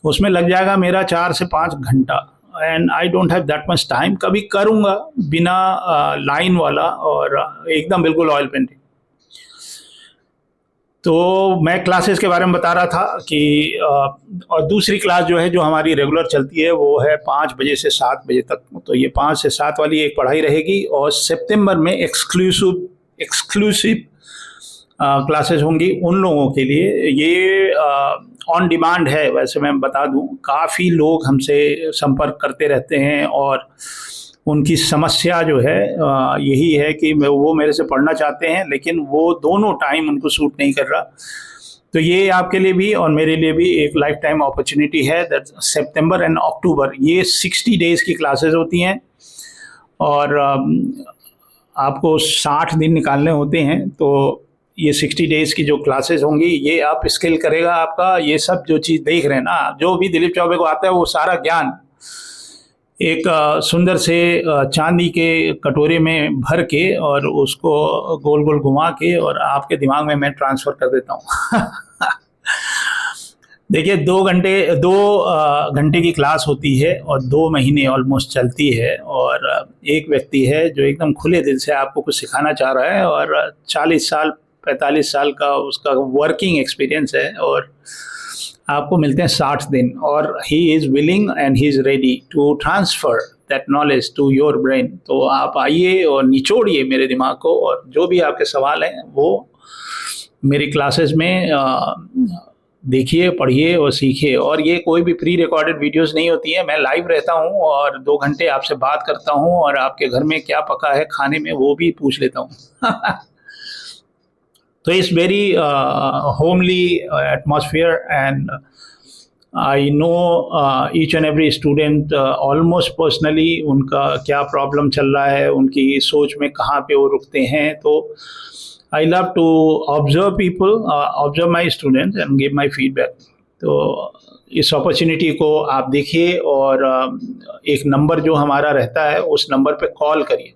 उसमें लग जाएगा मेरा 4 से 5 घंटा। And I don't have that much time. कभी करूँगा बिना लाइन वाला और एकदम बिल्कुल ऑयल पेंटिंग। तो मैं क्लासेस के बारे में बता रहा था कि और दूसरी क्लास जो है जो हमारी रेगुलर चलती है वो है 5 बजे से 7 बजे तक। तो ये 5 से 7 वाली एक पढ़ाई रहेगी, और सितंबर में एक्सक्लूसिव क्लासेस होंगी उन लोगों के लिए। ये ऑन डिमांड है। वैसे मैं बता दूं, काफ़ी लोग हमसे संपर्क करते रहते हैं, और उनकी समस्या जो है यही है कि वो मेरे से पढ़ना चाहते हैं, लेकिन वो दोनों टाइम उनको सूट नहीं कर रहा। तो ये आपके लिए भी और मेरे लिए भी एक लाइफ टाइम अपॉर्चुनिटी है। दैट सितंबर एंड अक्टूबर, ये 60 डेज़ की क्लासेस होती हैं, और आपको 60 दिन निकालने होते हैं। तो ये 60 डेज़ की जो क्लासेस होंगी, ये आप स्किल करेगा आपका। ये सब जो चीज़ देख रहे हैं ना, जो भी दिलीप चौबे को आता है, वो सारा ज्ञान एक सुंदर से चांदी के कटोरे में भर के और उसको गोल गोल घुमा के और आपके दिमाग में मैं ट्रांसफ़र कर देता हूँ। देखिए 2 घंटे की क्लास होती है, और 2 महीने ऑलमोस्ट चलती है। और एक व्यक्ति है जो एकदम खुले दिल से आपको कुछ सिखाना चाह रहा है, और 40 साल 45 साल का उसका वर्किंग एक्सपीरियंस है, और आपको मिलते हैं 60 दिन। और he is willing and he is ready to transfer that knowledge to your brain. तो आप आइए और निचोड़िए मेरे दिमाग को, और जो भी आपके सवाल हैं वो मेरी क्लासेस में देखिए, पढ़िए और सीखिए। और ये कोई भी प्री रिकॉर्डेड वीडियोस नहीं होती है। मैं लाइव रहता हूँ और 2 घंटे आपसे बात करता हूँ, और आपके घर में क्या पका है खाने में वो भी पूछ लेता हूँ। तो it's very homely atmosphere, and I know each and every student almost personally. उनका क्या प्रॉब्लम चल रहा है, उनकी सोच में कहाँ पे वो रुकते हैं। तो I love to observe people, observe my students and give my feedback. तो इस अपॉर्चुनिटी को आप देखिए, और एक नंबर जो हमारा रहता है उस नंबर पे कॉल करिए।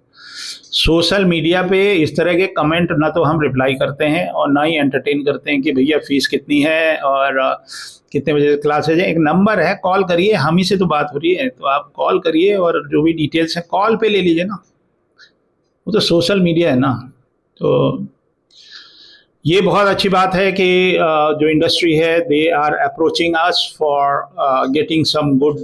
सोशल मीडिया पे इस तरह के कमेंट ना तो हम रिप्लाई करते हैं और ना ही एंटरटेन करते हैं कि भैया फीस कितनी है और कितने बजे क्लासेज है। एक नंबर है, कॉल करिए। हम ही से तो बात हो रही है, तो आप कॉल करिए और जो भी डिटेल्स हैं कॉल पे ले लीजिए ना। वो तो सोशल मीडिया है ना। तो ये बहुत अच्छी बात है कि जो इंडस्ट्री है, they are approaching us for getting some good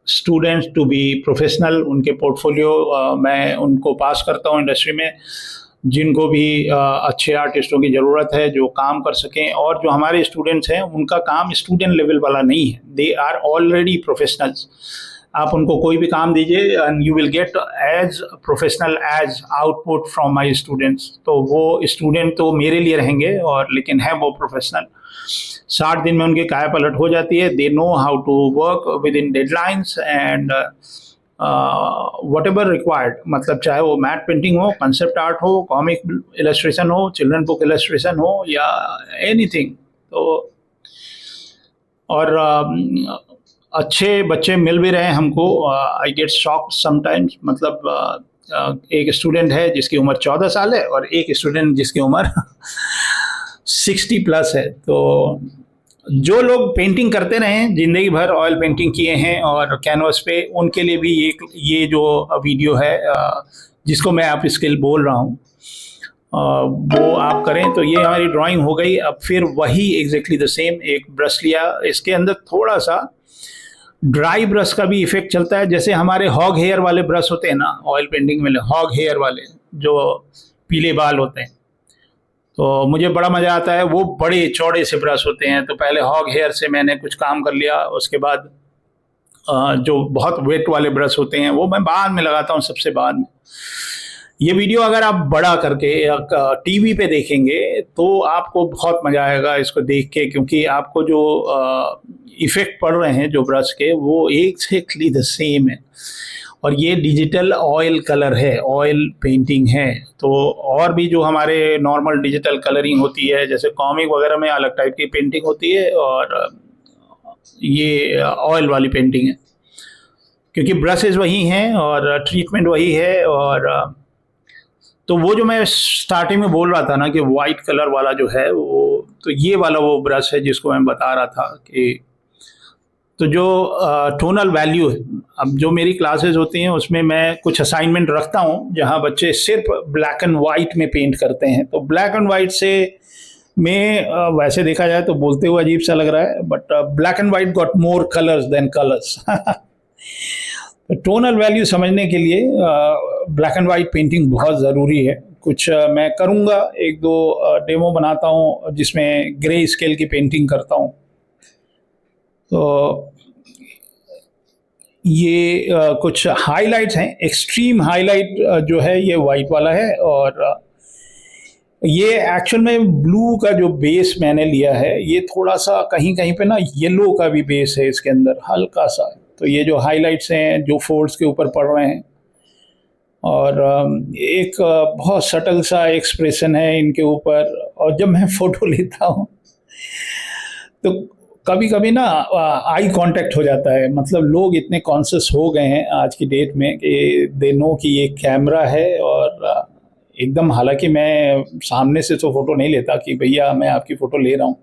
students to be professional. उनके पोर्टफोलियो मैं उनको पास करता हूँ इंडस्ट्री में, जिनको भी अच्छे आर्टिस्टों की ज़रूरत है जो काम कर सकें। और जो हमारे स्टूडेंट्स हैं उनका काम स्टूडेंट लेवल वाला नहीं है, दे आर ऑलरेडी प्रोफेशनल्स। आप उनको कोई भी काम दीजिए and you will get as professional as output from my students. तो वो स्टूडेंट तो मेरे लिए रहेंगे, और लेकिन है वो प्रोफेशनल। 60 दिन में उनकी काया पलट हो जाती है। They know how to work within deadlines and whatever required. मतलब चाहे वो मैट पेंटिंग हो, कंसेप्ट आर्ट हो, कॉमिक इलस्ट्रेशन हो, चिल्ड्रन बुक इलस्ट्रेशन हो, या एनीथिंग। तो और अच्छे बच्चे मिल भी रहे हैं हमको। I get shocked sometimes. मतलब एक स्टूडेंट है जिसकी उम्र 14 साल है, और एक स्टूडेंट जिसकी उम्र 60 प्लस है। तो जो लोग पेंटिंग करते रहे हैं जिंदगी भर, ऑयल पेंटिंग किए हैं और कैनवस पे, उनके लिए भी ये जो वीडियो है जिसको मैं आप स्किल बोल रहा हूँ वो आप करें तो ये हमारी ड्राइंग हो गई। अब फिर वही एग्जैक्टली द सेम एक ब्रश लिया, इसके अंदर थोड़ा सा ड्राई ब्रश का भी इफेक्ट चलता है। जैसे हमारे हॉग हेयर वाले ब्रश होते हैं ना ऑयल पेंटिंग में, हॉग हेयर वाले जो पीले बाल होते हैं, तो मुझे बड़ा मज़ा आता है। वो बड़े चौड़े से ब्रश होते हैं, तो पहले हॉग हेयर से मैंने कुछ काम कर लिया, उसके बाद जो बहुत वेट वाले ब्रश होते हैं वो मैं बाद में लगाता हूँ, सबसे बाद में। ये वीडियो अगर आप बड़ा करके या टीवी पे देखेंगे तो आपको बहुत मज़ा आएगा इसको देख के, क्योंकि आपको जो इफ़ेक्ट पड़ रहे हैं जो ब्रश के वो एग्जैक्टली द सेम है। और ये डिजिटल ऑयल कलर है, ऑयल पेंटिंग है। तो और भी जो हमारे नॉर्मल डिजिटल कलरिंग होती है, जैसे कॉमिक वगैरह में अलग टाइप की पेंटिंग होती है, और ये ऑयल वाली पेंटिंग है, क्योंकि ब्रशेज वही हैं और ट्रीटमेंट वही है। और तो वो जो मैं स्टार्टिंग में बोल रहा था ना कि वाइट कलर वाला जो है वो, तो ये वाला वो ब्रश है जिसको मैं बता रहा था कि तो जो टोनल वैल्यू है, अब जो मेरी क्लासेस होती हैं उसमें मैं कुछ असाइनमेंट रखता हूँ जहाँ बच्चे सिर्फ ब्लैक एंड वाइट में पेंट करते हैं। तो ब्लैक एंड वाइट से में वैसे देखा जाए तो बोलते हुए अजीब सा लग रहा है, but black and white got more colours than colours. Tonal value समझने के लिए ब्लैक एंड वाइट पेंटिंग बहुत ज़रूरी है। कुछ मैं करूँगा, एक दो डेमो बनाता हूँ जिसमें ग्रे स्केल की पेंटिंग करता हूँ। तो ये कुछ हाइलाइट्स हैं, एक्सट्रीम हाइलाइट जो है ये वाइट वाला है, और ये एक्चुअल में ब्लू का जो बेस मैंने लिया है, ये थोड़ा सा कहीं कहीं पे ना येलो का भी बेस है इसके अंदर हल्का सा। तो ये जो हाइलाइट्स हैं जो फोल्ड्स के ऊपर पड़ रहे हैं, और एक बहुत सटल सा एक्सप्रेशन है इनके ऊपर। और जब मैं फ़ोटो लेता हूँ तो कभी कभी ना आई कांटेक्ट हो जाता है, मतलब लोग इतने कॉन्शियस हो गए हैं आज की डेट में कि दे नो कि ये कैमरा है। और एकदम, हालांकि मैं सामने से तो फ़ोटो नहीं लेता कि भैया मैं आपकी फ़ोटो ले रहा हूँ,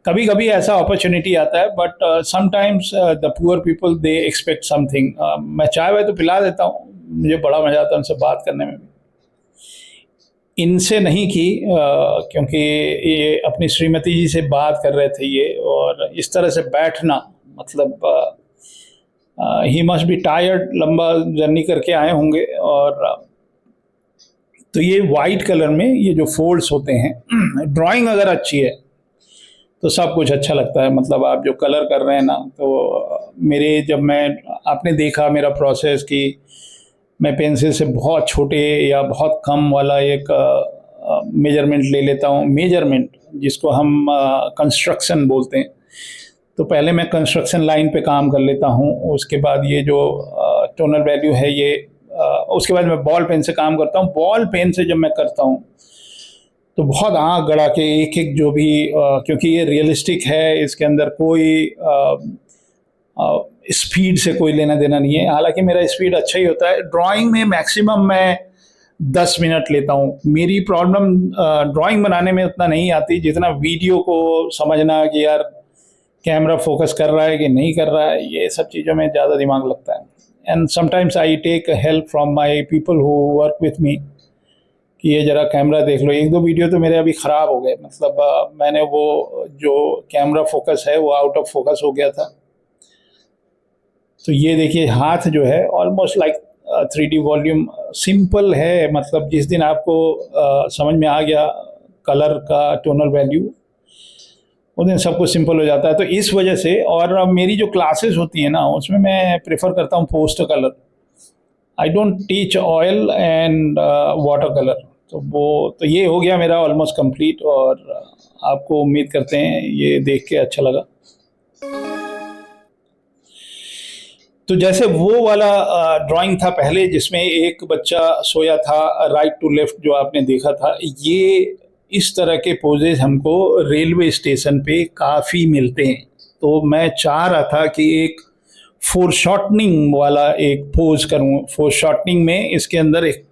कभी कभी ऐसा अपॉर्चुनिटी आता है, but sometimes the poor people they expect something. मैं चाय वाय तो पिला देता हूँ, मुझे बड़ा मज़ा आता है उनसे बात करने में भी। इनसे नहीं की क्योंकि ये अपनी श्रीमती जी से बात कर रहे थे ये, और इस तरह से बैठना, मतलब ही मस्ट बी टायर्ड, लंबा जर्नी करके आए होंगे। और तो ये वाइट कलर में ये जो फोल्ड्स होते हैं, ड्राइंग अगर अच्छी है तो सब कुछ अच्छा लगता है। मतलब आप जो कलर कर रहे हैं ना, तो मेरे जब मैं आपने देखा मेरा प्रोसेस कि मैं पेंसिल से बहुत छोटे या बहुत कम वाला एक मेजरमेंट ले लेता हूँ, मेजरमेंट जिसको हम कंस्ट्रक्शन बोलते हैं। तो पहले मैं कंस्ट्रक्शन लाइन पे काम कर लेता हूँ, उसके बाद ये जो टोनल वैल्यू है ये, उसके बाद मैं बॉल पेन से काम करता हूँ। बॉल पेन से जब मैं करता हूँ तो बहुत आँख गड़ा के एक एक जो भी क्योंकि ये रियलिस्टिक है, इसके अंदर कोई स्पीड से कोई लेना देना नहीं है। हालांकि मेरा स्पीड अच्छा ही होता है। ड्राइंग में मैक्सिमम मैं 10 मिनट लेता हूँ। मेरी प्रॉब्लम ड्राइंग बनाने में उतना नहीं आती जितना वीडियो को समझना कि यार कैमरा फोकस कर रहा है कि नहीं कर रहा है, ये सब चीज़ों में ज़्यादा दिमाग लगता है। And sometimes I take help from my people who work with me कि ये ज़रा कैमरा देख लो। एक दो वीडियो तो मेरे अभी ख़राब हो गए, मतलब मैंने वो जो कैमरा फोकस है वो आउट ऑफ फोकस हो गया था। तो ये देखिए हाथ जो है almost like 3D volume, simple है। मतलब जिस दिन आपको समझ में आ गया कलर का टोनल वैल्यू, उस दिन सब कुछ सिंपल हो जाता है। तो इस वजह से, और मेरी जो क्लासेस होती हैं ना उसमें मैं प्रेफर करता हूँ poster colour. I don't teach oil and water colour. तो वो तो ये हो गया मेरा ऑलमोस्ट कंप्लीट, और आपको उम्मीद करते हैं ये देख के अच्छा लगा। तो जैसे वो वाला ड्राइंग था पहले जिसमें एक बच्चा सोया था राइट टू लेफ्ट, जो आपने देखा था, ये इस तरह के पोजेज हमको रेलवे स्टेशन पे काफ़ी मिलते हैं। तो मैं चाह रहा था कि एक फोरशॉर्टनिंग वाला एक पोज करूं। फोरशॉर्टनिंग में इसके अंदर एक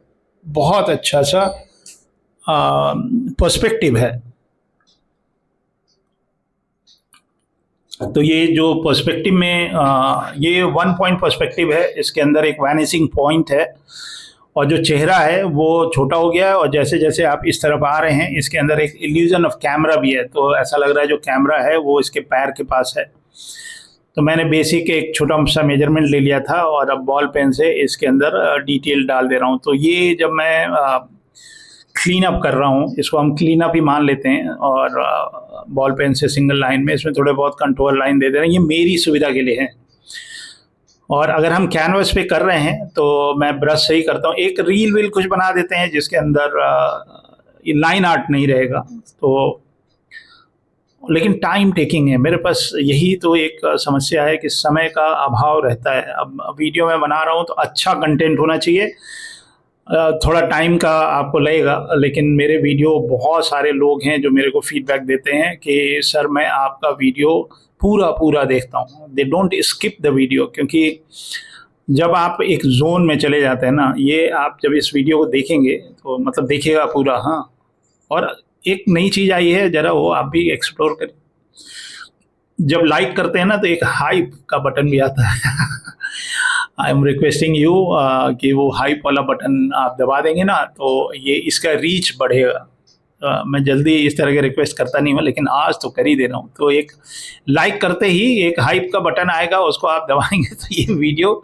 बहुत अच्छा सा पर्सपेक्टिव है। तो ये जो पर्सपेक्टिव में ये वन पॉइंट पर्सपेक्टिव है, इसके अंदर एक वैनिसिंग पॉइंट है और जो चेहरा है वो छोटा हो गया है, और जैसे जैसे आप इस तरफ आ रहे हैं इसके अंदर एक इल्यूजन ऑफ कैमरा भी है, तो ऐसा लग रहा है जो कैमरा है वो इसके पैर के पास है। तो मैंने बेसिक एक छोटा सा मेजरमेंट ले लिया था और अब बॉल पेन से इसके अंदर डिटेल डाल दे रहा हूँ। तो ये जब मैं क्लीन अप कर रहा हूँ, इसको हम क्लीन अप ही मान लेते हैं, और बॉल पेन से सिंगल लाइन में इसमें थोड़े बहुत कंट्रोल लाइन दे दे रहे हैं, ये मेरी सुविधा के लिए है। और अगर हम कैनवस पे कर रहे हैं तो मैं ब्रश से ही करता हूँ। एक रील वील कुछ बना देते हैं जिसके अंदर लाइन आर्ट नहीं रहेगा, तो लेकिन टाइम टेकिंग है मेरे पास। यही तो एक समस्या है कि समय का अभाव रहता है। अब वीडियो मैं बना रहा हूँ तो अच्छा कंटेंट होना चाहिए, थोड़ा टाइम का आपको लगेगा, लेकिन मेरे वीडियो बहुत सारे लोग हैं जो मेरे को फीडबैक देते हैं कि सर मैं आपका वीडियो पूरा पूरा देखता हूँ, they don't skip the video. क्योंकि जब आप एक जोन में चले जाते हैं ना, ये आप जब इस वीडियो को देखेंगे तो मतलब देखिएगा पूरा। हाँ, और एक नई चीज़ आई है, ज़रा वो आप भी एक्सप्लोर करें। जब लाइक करते हैं ना तो एक हाइप का बटन भी आता है। आई एम रिक्वेस्टिंग यू कि वो हाइप वाला बटन आप दबा देंगे ना तो ये इसका रीच बढ़ेगा। मैं जल्दी इस तरह के रिक्वेस्ट करता नहीं हूँ, लेकिन आज तो कर ही दे रहा हूँ। तो एक लाइक करते ही एक हाइप का बटन आएगा, उसको आप दबाएंगे तो ये वीडियो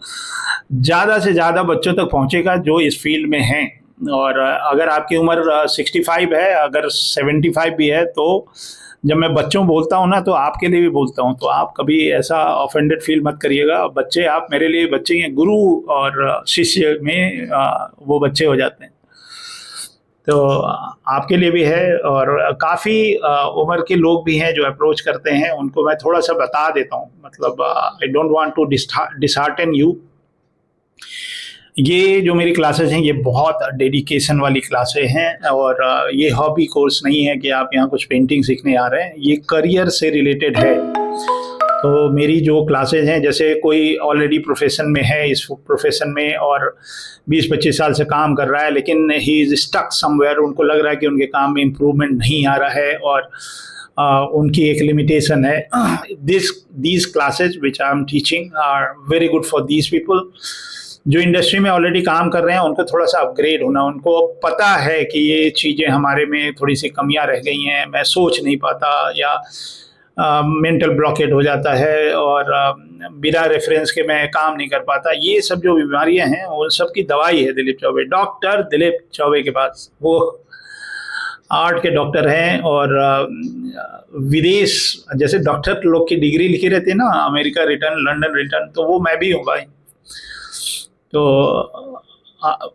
ज़्यादा से ज़्यादा बच्चों तक पहुँचेगा जो इस फील्ड में हैं। और अगर आपकी उम्र 65 है, अगर 75 भी है, तो जब मैं बच्चों बोलता हूँ ना तो आपके लिए भी बोलता हूँ, तो आप कभी ऐसा ऑफेंडेड फील मत करिएगा। बच्चे आप मेरे लिए बच्चे हैं, गुरु और शिष्य में वो बच्चे हो जाते हैं। तो आपके लिए भी है, और काफ़ी उम्र के लोग भी हैं जो अप्रोच करते हैं, उनको मैं थोड़ा सा बता देता हूँ। मतलब I don't want to dishearten you. ये जो मेरी क्लासेस हैं ये बहुत डेडिकेशन वाली क्लासेस हैं, और ये हॉबी कोर्स नहीं है कि आप यहाँ कुछ पेंटिंग सीखने आ रहे हैं, ये करियर से रिलेटेड है। तो मेरी जो क्लासेज हैं, जैसे कोई ऑलरेडी प्रोफेशन में है, इस प्रोफेशन में और 20-25 साल से काम कर रहा है, लेकिन ही इज स्टक समवेयर, उनको लग रहा है कि उनके काम में इम्प्रूवमेंट नहीं आ रहा है और उनकी एक लिमिटेशन है। These classes which I am teaching are very good for these people. जो इंडस्ट्री में ऑलरेडी काम कर रहे हैं उनको थोड़ा सा अपग्रेड होना, उनको पता है कि ये चीज़ें हमारे में थोड़ी सी कमियां रह गई हैं, मैं सोच नहीं पाता, या मेंटल ब्लॉकेट हो जाता है, और बिना रेफरेंस के मैं काम नहीं कर पाता। ये सब जो बीमारियां हैं उन सब की दवाई है दिलीप चौबे, डॉक्टर दिलीप चौबे के पास। वो आर्ट के डॉक्टर हैं, और विदेश जैसे डॉक्टर लोग की डिग्री लिखी रहती है ना, अमेरिका रिटर्न, लंदन रिटर्न, तो वो मैं भी हूँ भाई। तो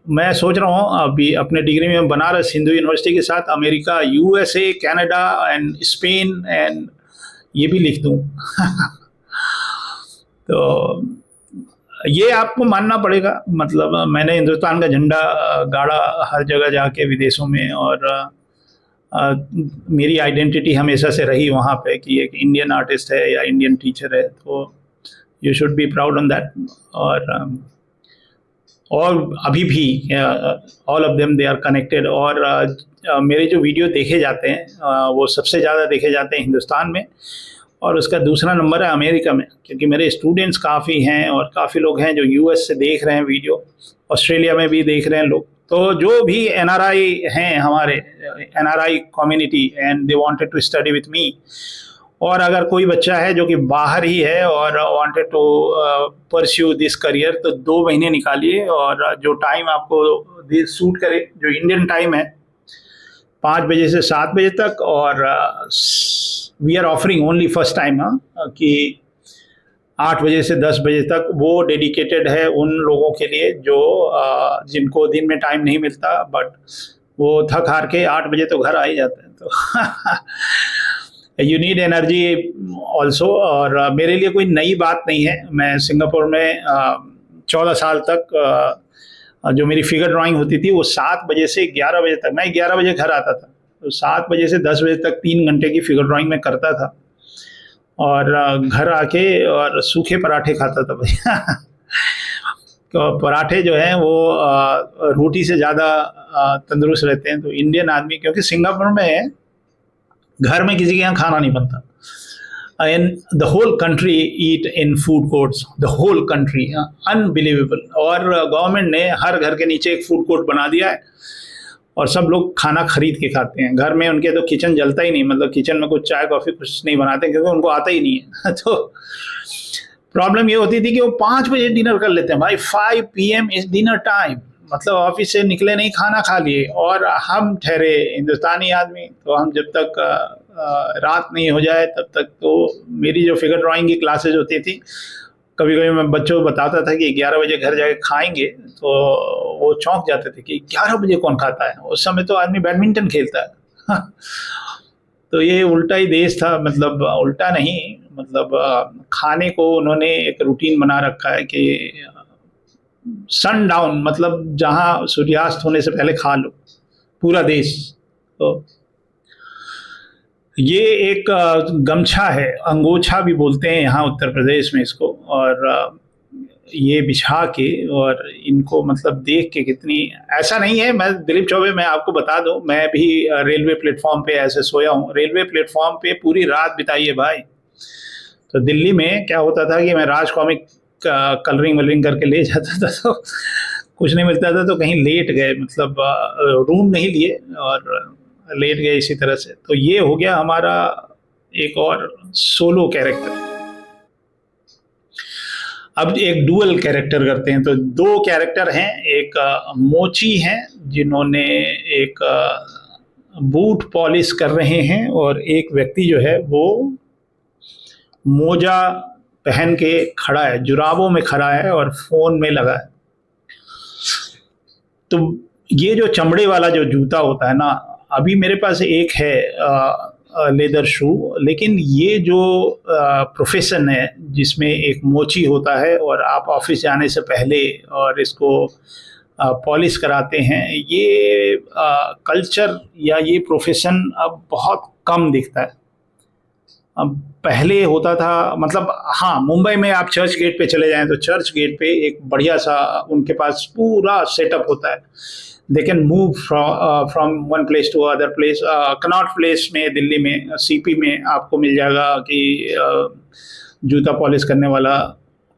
मैं सोच रहा हूँ अभी अपने डिग्री में बनारस हिंदू यूनिवर्सिटी के साथ America, USA, Canada and Spain and ये भी लिख दूँ। तो ये आपको मानना पड़ेगा। मतलब मैंने हिंदुस्तान का झंडा गाड़ा हर जगह जाके विदेशों में, और मेरी आइडेंटिटी हमेशा से रही वहाँ पे कि एक इंडियन आर्टिस्ट है या इंडियन टीचर है, तो you should be proud on that. और अभी भी all of them they are connected, और मेरे जो वीडियो देखे जाते हैं वो सबसे ज़्यादा देखे जाते हैं हिंदुस्तान में, और उसका दूसरा नंबर है अमेरिका में, क्योंकि मेरे स्टूडेंट्स काफ़ी हैं और काफ़ी लोग हैं जो यूएस से देख रहे हैं वीडियो, ऑस्ट्रेलिया में भी देख रहे हैं लोग। तो जो भी एनआरआई हैं, हमारे NRI community, and they wanted to study with me, और अगर कोई बच्चा है जो कि बाहर ही है और wanted to pursue this career, तो 2 महीने निकालिए, और जो टाइम आपको सूट करे, जो इंडियन टाइम है 5 बजे से 7 बजे तक, और we are offering only first time कि 8 बजे से 10 बजे तक, वो डेडिकेटेड है उन लोगों के लिए जो जिनको दिन में टाइम नहीं मिलता, बट वो थक हार के 8 बजे तो घर आ ही जाते हैं। तो यू नीड एनर्जी ऑल्सो। और मेरे लिए कोई नई बात नहीं है, मैं सिंगापुर में 14 साल तक जो मेरी फिगर ड्राइंग होती थी वो 7 बजे से 11 बजे तक, मैं 11 बजे घर आता था, तो 7 बजे से 10 बजे तक 3 घंटे की फिगर ड्राइंग में करता था, और घर आके और सूखे पराठे खाता था भैया। तो पराठे जो हैं वो रोटी से ज़्यादा तंदुरुस्त रहते हैं। तो इंडियन आदमी, क्योंकि सिंगापुर में घर में किसी के यहाँ खाना नहीं बनता, and the whole country eat in food courts, the whole country, unbelievable। और गवर्नमेंट ने हर घर के नीचे एक फूड कोर्ट बना दिया है और सब लोग खाना खरीद के खाते हैं। घर में उनके तो किचन जलता ही नहीं, मतलब किचन में कुछ चाय कॉफ़ी कुछ नहीं बनाते क्योंकि उनको आता ही नहीं है। तो प्रॉब्लम ये होती थी कि वो 5 बजे डिनर कर लेते हैं भाई, 5 PM इज डिनर टाइम, मतलब ऑफिस से निकले नहीं खाना खा लिए। और हम ठहरे हिंदुस्तानी आदमी, तो हम जब तक रात नहीं हो जाए तब तक, तो मेरी जो फिगर ड्राइंग की क्लासेज होती थी, कभी कभी मैं बच्चों को बताता था कि 11 बजे घर जाके खाएंगे, तो वो चौंक जाते थे कि 11 बजे कौन खाता है, उस समय तो आदमी बैडमिंटन खेलता है। तो ये उल्टा ही देश था, मतलब उल्टा नहीं, मतलब खाने को उन्होंने एक रूटीन बना रखा है कि सन डाउन, मतलब जहाँ सूर्यास्त होने से पहले खा लो, पूरा देश। तो ये एक गमछा है, अंगोछा भी बोलते हैं यहाँ उत्तर प्रदेश में इसको, और ये बिछा के और इनको मतलब देख के कितनी, ऐसा नहीं है, मैं दिलीप चौबे, मैं आपको बता दूं, मैं भी रेलवे प्लेटफॉर्म पे ऐसे सोया हूँ, रेलवे प्लेटफॉर्म पे पूरी रात बिताई है भाई। तो दिल्ली में क्या होता था कि मैं राज कॉमिक कलरिंग वलरिंग करके ले जाता था, तो कुछ नहीं मिलता था तो कहीं लेट गए, मतलब रूम नहीं लिए और लेट गए इसी तरह से। तो ये हो गया हमारा एक और सोलो कैरेक्टर। अब एक डुअल कैरेक्टर करते हैं, तो 2 कैरेक्टर हैं, एक मोची हैं जिन्होंने एक बूट पॉलिश कर रहे हैं, और एक व्यक्ति जो है वो मोजा पहन के खड़ा है, जुराबों में खड़ा है और फोन में लगा है। तो ये जो चमड़े वाला जो जूता होता है ना, अभी मेरे पास एक है लेदर शू, लेकिन ये जो प्रोफेशन है जिसमें एक मोची होता है और आप ऑफिस जाने से पहले और इसको पॉलिश कराते हैं, ये कल्चर या ये प्रोफेशन अब बहुत कम दिखता है। अब पहले होता था, मतलब हाँ, मुंबई में आप चर्च गेट पे चले जाएं तो चर्च गेट पे एक बढ़िया सा उनके पास पूरा सेटअप होता है। They can move from one place to other place. Connaught Place में दिल्ली में सीपी में आपको मिल जाएगा कि जूता पॉलिश करने वाला,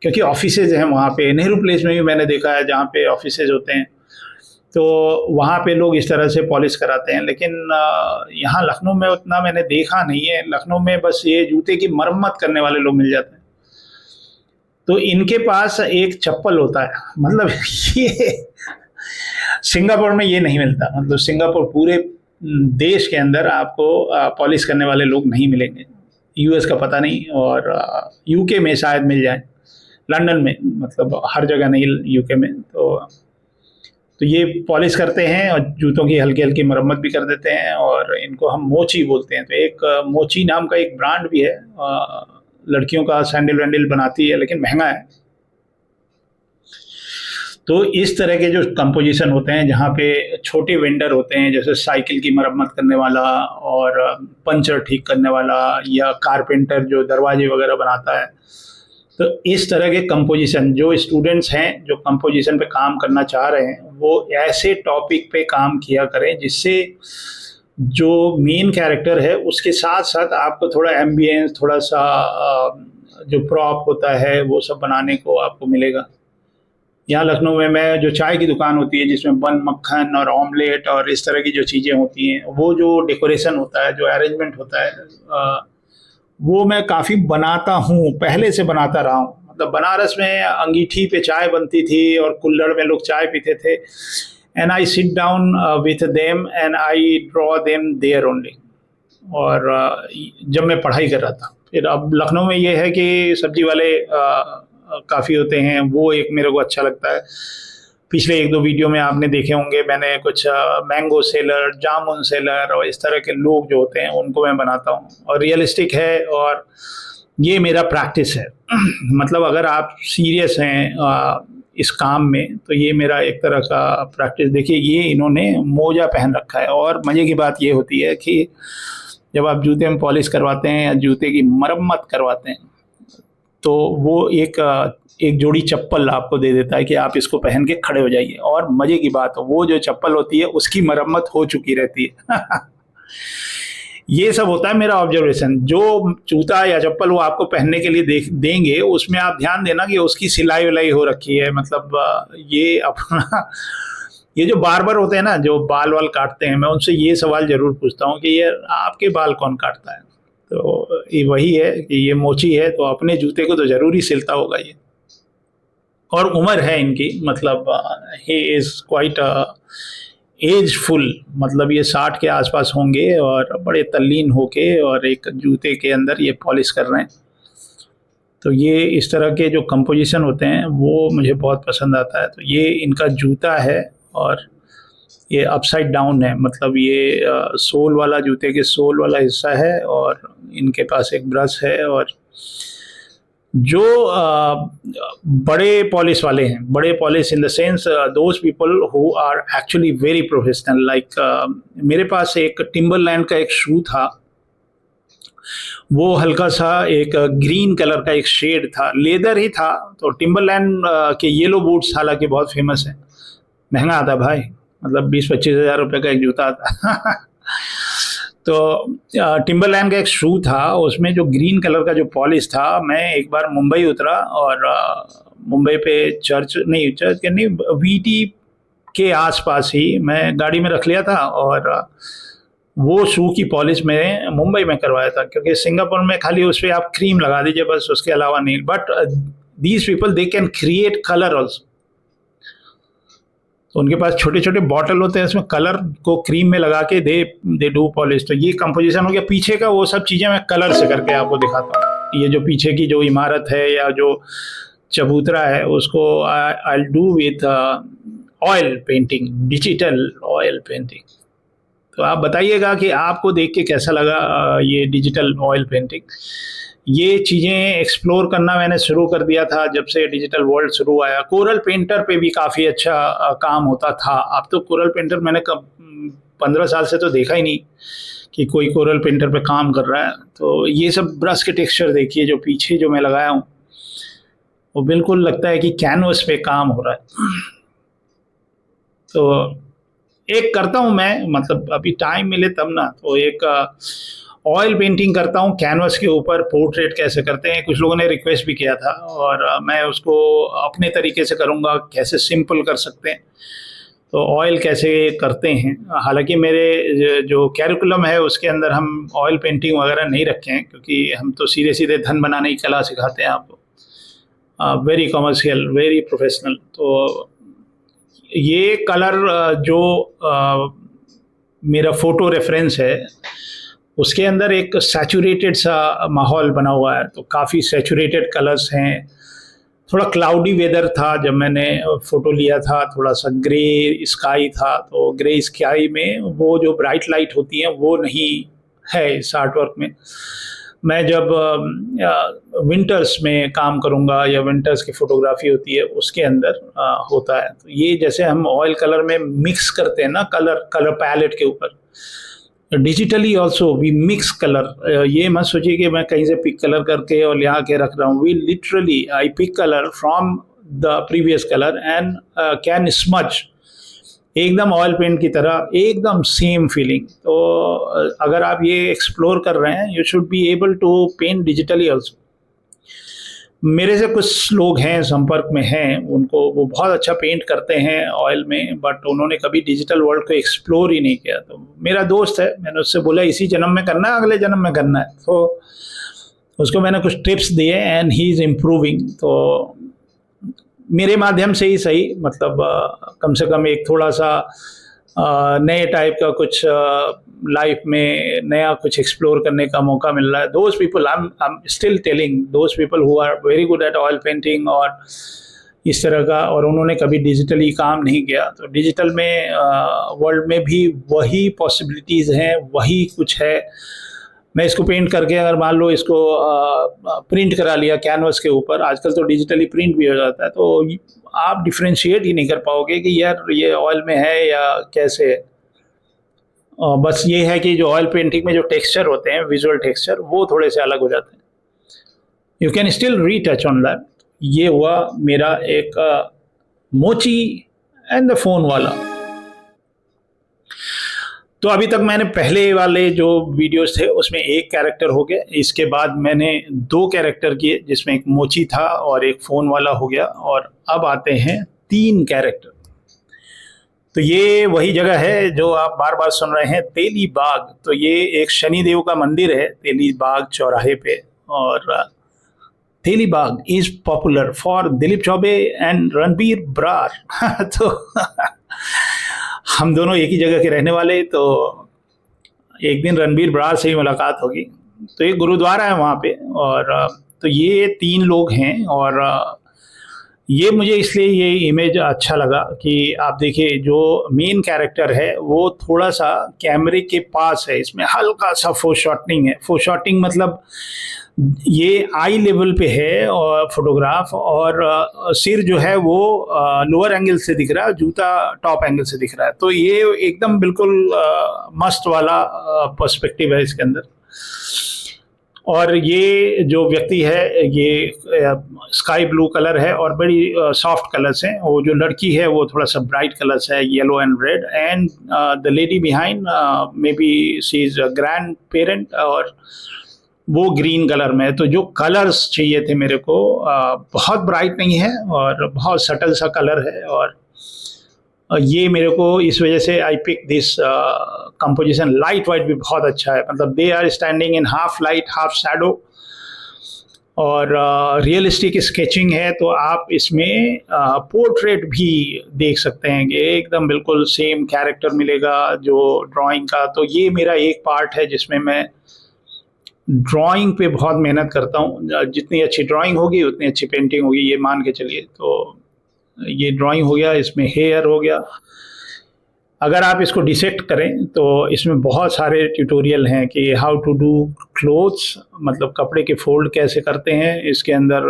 क्योंकि ऑफिसेज हैं वहाँ पे। नेहरू प्लेस में भी मैंने देखा है जहाँ पे ऑफिसेज होते हैं, तो वहाँ पे लोग इस तरह से पॉलिश कराते हैं। लेकिन यहाँ लखनऊ में उतना मैंने देखा नहीं है। लखनऊ में बस ये जूते की मरम्मत करने वाले लोग मिल जाते हैं। तो इनके पास एक चप्पल होता है, मतलब ये सिंगापुर में ये नहीं मिलता, मतलब सिंगापुर पूरे देश के अंदर आपको पॉलिश करने वाले लोग नहीं मिलेंगे। यूएस का पता नहीं, और यूके में शायद मिल जाए, लंदन में, मतलब हर जगह नहीं यूके में। तो ये पॉलिश करते हैं और जूतों की हल्की हल्की मरम्मत भी कर देते हैं, और इनको हम मोची बोलते हैं। तो एक मोची नाम का एक ब्रांड भी है, लड़कियों का सैंडल वैंडल बनाती है, लेकिन महंगा है। तो इस तरह के जो कंपोजिशन होते हैं जहाँ पे छोटे वेंडर होते हैं, जैसे साइकिल की मरम्मत करने वाला और पंचर ठीक करने वाला, या कारपेंटर जो दरवाजे वगैरह बनाता है, तो इस तरह के कंपोजिशन जो स्टूडेंट्स हैं जो कंपोजिशन पे काम करना चाह रहे हैं, वो ऐसे टॉपिक पे काम किया करें जिससे जो मेन कैरेक्टर है उसके साथ साथ आपको थोड़ा एम्बियंस, थोड़ा सा जो प्रॉप होता है वो सब बनाने को आपको मिलेगा। यहाँ लखनऊ में मैं जो चाय की दुकान होती है जिसमें बन मक्खन और ऑमलेट और इस तरह की जो चीज़ें होती हैं, वो जो डेकोरेशन होता है, जो अरेंजमेंट होता है, वो मैं काफ़ी बनाता हूँ, पहले से बनाता रहा हूँ। मतलब बनारस में अंगीठी पे चाय बनती थी और कुल्हड़ में लोग चाय पीते थे, and I sit down with them and I draw them there only. और जब मैं पढ़ाई कर रहा था, फिर अब लखनऊ में ये है कि सब्जी वाले काफ़ी होते हैं, वो एक मेरे को अच्छा लगता है। पिछले 1-2 वीडियो में आपने देखे होंगे, मैंने कुछ मैंगो सेलर, जामुन सेलर और इस तरह के लोग जो होते हैं उनको मैं बनाता हूँ, और रियलिस्टिक है, और ये मेरा प्रैक्टिस है। मतलब अगर आप सीरियस हैं इस काम में, तो ये मेरा एक तरह का प्रैक्टिस। देखिए, ये इन्होंने मोजा पहन रखा है, और मज़े की बात ये होती है कि जब आप जूते में पॉलिश करवाते हैं या जूते की मरम्मत करवाते हैं, तो वो एक जोड़ी चप्पल आपको दे देता है कि आप इसको पहन के खड़े हो जाइए। और मज़े की बात, वो जो चप्पल होती है उसकी मरम्मत हो चुकी रहती है। ये सब होता है मेरा ऑब्जर्वेशन। जो जूता या चप्पल वो आपको पहनने के लिए देंगे, उसमें आप ध्यान देना कि उसकी सिलाई विलाई हो रखी है। मतलब ये अपना ये जो बार्बर होते हैं ना, जो बाल वाल काटते हैं, मैं उनसे ये सवाल जरूर पूछता हूँ कि ये आपके बाल कौन काटता है। तो ये वही है कि ये मोची है तो अपने जूते को तो जरूर ही सिलता होगा ये। और उम्र है इनकी, मतलब ही इज क्वाइट एजफुल, मतलब ये 60 के आसपास होंगे और बड़े तल्लीन होके और एक जूते के अंदर ये पॉलिश कर रहे हैं। तो ये इस तरह के जो कंपोजिशन होते हैं वो मुझे बहुत पसंद आता है। तो ये इनका जूता है और ये अपसाइड डाउन है, मतलब ये सोल वाला, जूते के सोल वाला हिस्सा है और इनके पास एक ब्रश है। और जो बड़े पॉलिश वाले हैं, बड़े polish in the sense those people who are actually very professional, like मेरे पास एक टिम्बरलैंड का एक शू था, वो हल्का सा एक ग्रीन कलर का एक शेड था, लेदर ही था। तो टिम्बरलैंड के येलो बूट्स हालांकि बहुत फेमस है, महंगा आता भाई, मतलब 20-25 हज़ार रुपये का एक जूता आता तो टिम्बरलैंड का एक शू था, उसमें जो ग्रीन कलर का जो पॉलिश था। मैं एक बार मुंबई उतरा और मुंबई पे चर्च के नहीं, वीटी के आसपास ही मैं गाड़ी में रख लिया था और वो शू की पॉलिश मैंने मुंबई में करवाया था, क्योंकि सिंगापुर में खाली उस पर आप क्रीम लगा दीजिए बस, उसके अलावा नहीं। But these people they can create colour also. तो उनके पास छोटे छोटे बॉटल होते हैं, इसमें कलर को क्रीम में लगा के दे डू पॉलिश। तो ये कंपोजिशन हो गया पीछे का, वो सब चीज़ें मैं कलर से करके आपको दिखाता हूँ। ये जो पीछे की जो इमारत है या जो चबूतरा है, उसको I do with oil painting, digital oil painting. तो आप बताइएगा कि आपको देख के कैसा लगा ये डिजिटल ऑयल पेंटिंग। ये चीज़ें एक्सप्लोर करना मैंने शुरू कर दिया था जब से डिजिटल वर्ल्ड शुरू आया। कोरल पेंटर पे भी काफ़ी अच्छा काम होता था। अब तो कोरल पेंटर मैंने कब 15 साल से तो देखा ही नहीं कि कोई कोरल पेंटर पे काम कर रहा है। तो ये सब ब्रश के टेक्सचर देखिए, जो पीछे जो मैं लगाया हूँ वो बिल्कुल लगता है कि कैनवस पे काम हो रहा है। तो एक करता हूँ मैं, मतलब अभी टाइम मिले तब ना, तो एक ऑयल पेंटिंग करता हूँ कैनवस के ऊपर। पोर्ट्रेट कैसे करते हैं, कुछ लोगों ने रिक्वेस्ट भी किया था और मैं उसको अपने तरीके से करूँगा, कैसे सिंपल कर सकते हैं, तो ऑयल कैसे करते हैं। हालांकि मेरे जो कैरिकुलम है उसके अंदर हम ऑयल पेंटिंग वगैरह नहीं रखे हैं, क्योंकि हम तो सीधे सीधे धन बनाने की कला सिखाते हैं आपको, वेरी कमर्शियल, वेरी प्रोफेशनल। तो ये कलर जो मेरा फ़ोटो रेफरेंस है, उसके अंदर एक सैचुरेटेड सा माहौल बना हुआ है। तो काफ़ी सैचुरेटेड कलर्स हैं। थोड़ा क्लाउडी वेदर था जब मैंने फ़ोटो लिया था, थोड़ा सा ग्रे स्काई था। तो ग्रे स्काई में वो जो ब्राइट लाइट होती है वो नहीं है इस आर्ट वर्क में। मैं जब विंटर्स में काम करूंगा या विंटर्स की फोटोग्राफी होती है उसके अंदर होता है। तो ये जैसे हम ऑयल कलर में मिक्स करते हैं ना, कलर पैलेट के ऊपर, digitally also we mix colour. ये मत सोचिए कि मैं कहीं से पिक कलर करके और यहाँ के रख रहा हूँ। We literally I pick colour from the previous colour and can smudge एकदम ऑयल पेंट की तरह, एकदम सेम फीलिंग। तो अगर आप ये एक्सप्लोर कर रहे हैं, you should be able to paint digitally also. मेरे से कुछ लोग हैं संपर्क में हैं, उनको वो बहुत अच्छा पेंट करते हैं ऑयल में, बट उन्होंने कभी डिजिटल वर्ल्ड को एक्सप्लोर ही नहीं किया। तो मेरा दोस्त है, मैंने उससे बोला इसी जन्म में करना है, अगले जन्म में करना है। तो उसको मैंने कुछ टिप्स दिए एंड ही इज़ इम्प्रूविंग। तो मेरे माध्यम से ही सही, मतलब कम से कम एक थोड़ा सा नए टाइप का कुछ लाइफ में नया कुछ एक्सप्लोर करने का मौका मिल रहा है। Those people I am still telling, those people who are very good at oil painting और इस तरह का, और उन्होंने कभी डिजिटली काम नहीं किया। तो डिजिटल में वर्ल्ड में भी वही पॉसिबिलिटीज़ हैं, वही कुछ है। मैं इसको पेंट करके अगर मान लो इसको प्रिंट करा लिया कैनवस के ऊपर, आजकल तो डिजिटली प्रिंट भी हो जाता है, तो आप डिफ्रेंशिएट ही नहीं कर पाओगे कि यार ये ऑयल में है या कैसे है। बस ये है कि जो ऑयल पेंटिंग में जो टेक्सचर होते हैं, विजुअल टेक्सचर, वो थोड़े से अलग हो जाते हैं। You can still retouch on that. ये हुआ मेरा एक मोची एंड द फोन वाला। तो अभी तक मैंने पहले वाले जो वीडियोस थे उसमें एक कैरेक्टर हो गया, इसके बाद मैंने 2 कैरेक्टर किए जिसमें एक मोची था और एक फ़ोन वाला हो गया, और अब आते हैं 3 कैरेक्टर। तो ये वही जगह है जो आप बार बार सुन रहे हैं, तेली बाग। तो ये एक शनिदेव का मंदिर है तेली बाग चौराहे पे, और Teli Bagh is popular for Dilip Choubey and Ranbir Brar. तो हम दोनों एक ही जगह के रहने वाले, तो एक दिन रणबीर ब्रार से ही मुलाकात होगी। तो एक गुरुद्वारा है वहाँ पे, और तो ये 3 लोग हैं, और ये मुझे इसलिए ये इमेज अच्छा लगा कि आप देखिए जो मेन कैरेक्टर है वो थोड़ा सा कैमरे के पास है, इसमें हल्का सा फोरशॉटिंग है। फोरशॉटिंग मतलब ये आई लेवल पे है और फोटोग्राफ, और सिर जो है वो लोअर एंगल से दिख रहा है, जूता टॉप एंगल से दिख रहा है। तो ये एकदम बिल्कुल मस्त वाला पर्सपेक्टिव है इसके अंदर। और ये जो व्यक्ति है ये स्काई ब्लू कलर है और बड़ी सॉफ्ट कलर्स हैं। वो जो लड़की है वो थोड़ा सा ब्राइट कलर्स है, yellow and red, and the lady behind may be she is a grand parent, और वो ग्रीन कलर में है। तो जो कलर्स चाहिए थे मेरे को, बहुत ब्राइट नहीं है और बहुत सटल सा कलर है, और ये मेरे को इस वजह से I pick this composition. Light white भी बहुत अच्छा है, मतलब they are standing in half light half shadow, और रियलिस्टिक स्केचिंग है। तो आप इसमें पोर्ट्रेट भी देख सकते हैं कि एकदम बिल्कुल सेम कैरेक्टर मिलेगा जो ड्राइंग का। तो ये मेरा एक पार्ट है जिसमें मैं ड्राइंग पे बहुत मेहनत करता हूँ। जितनी अच्छी ड्राइंग होगी उतनी अच्छी पेंटिंग होगी, ये मान के चलिए। तो ये ड्राइंग हो गया, इसमें हेयर हो गया। अगर आप इसको डिसेक्ट करें तो इसमें बहुत सारे ट्यूटोरियल हैं कि हाउ टू डू क्लोथ्स, मतलब कपड़े के फोल्ड कैसे करते हैं। इसके अंदर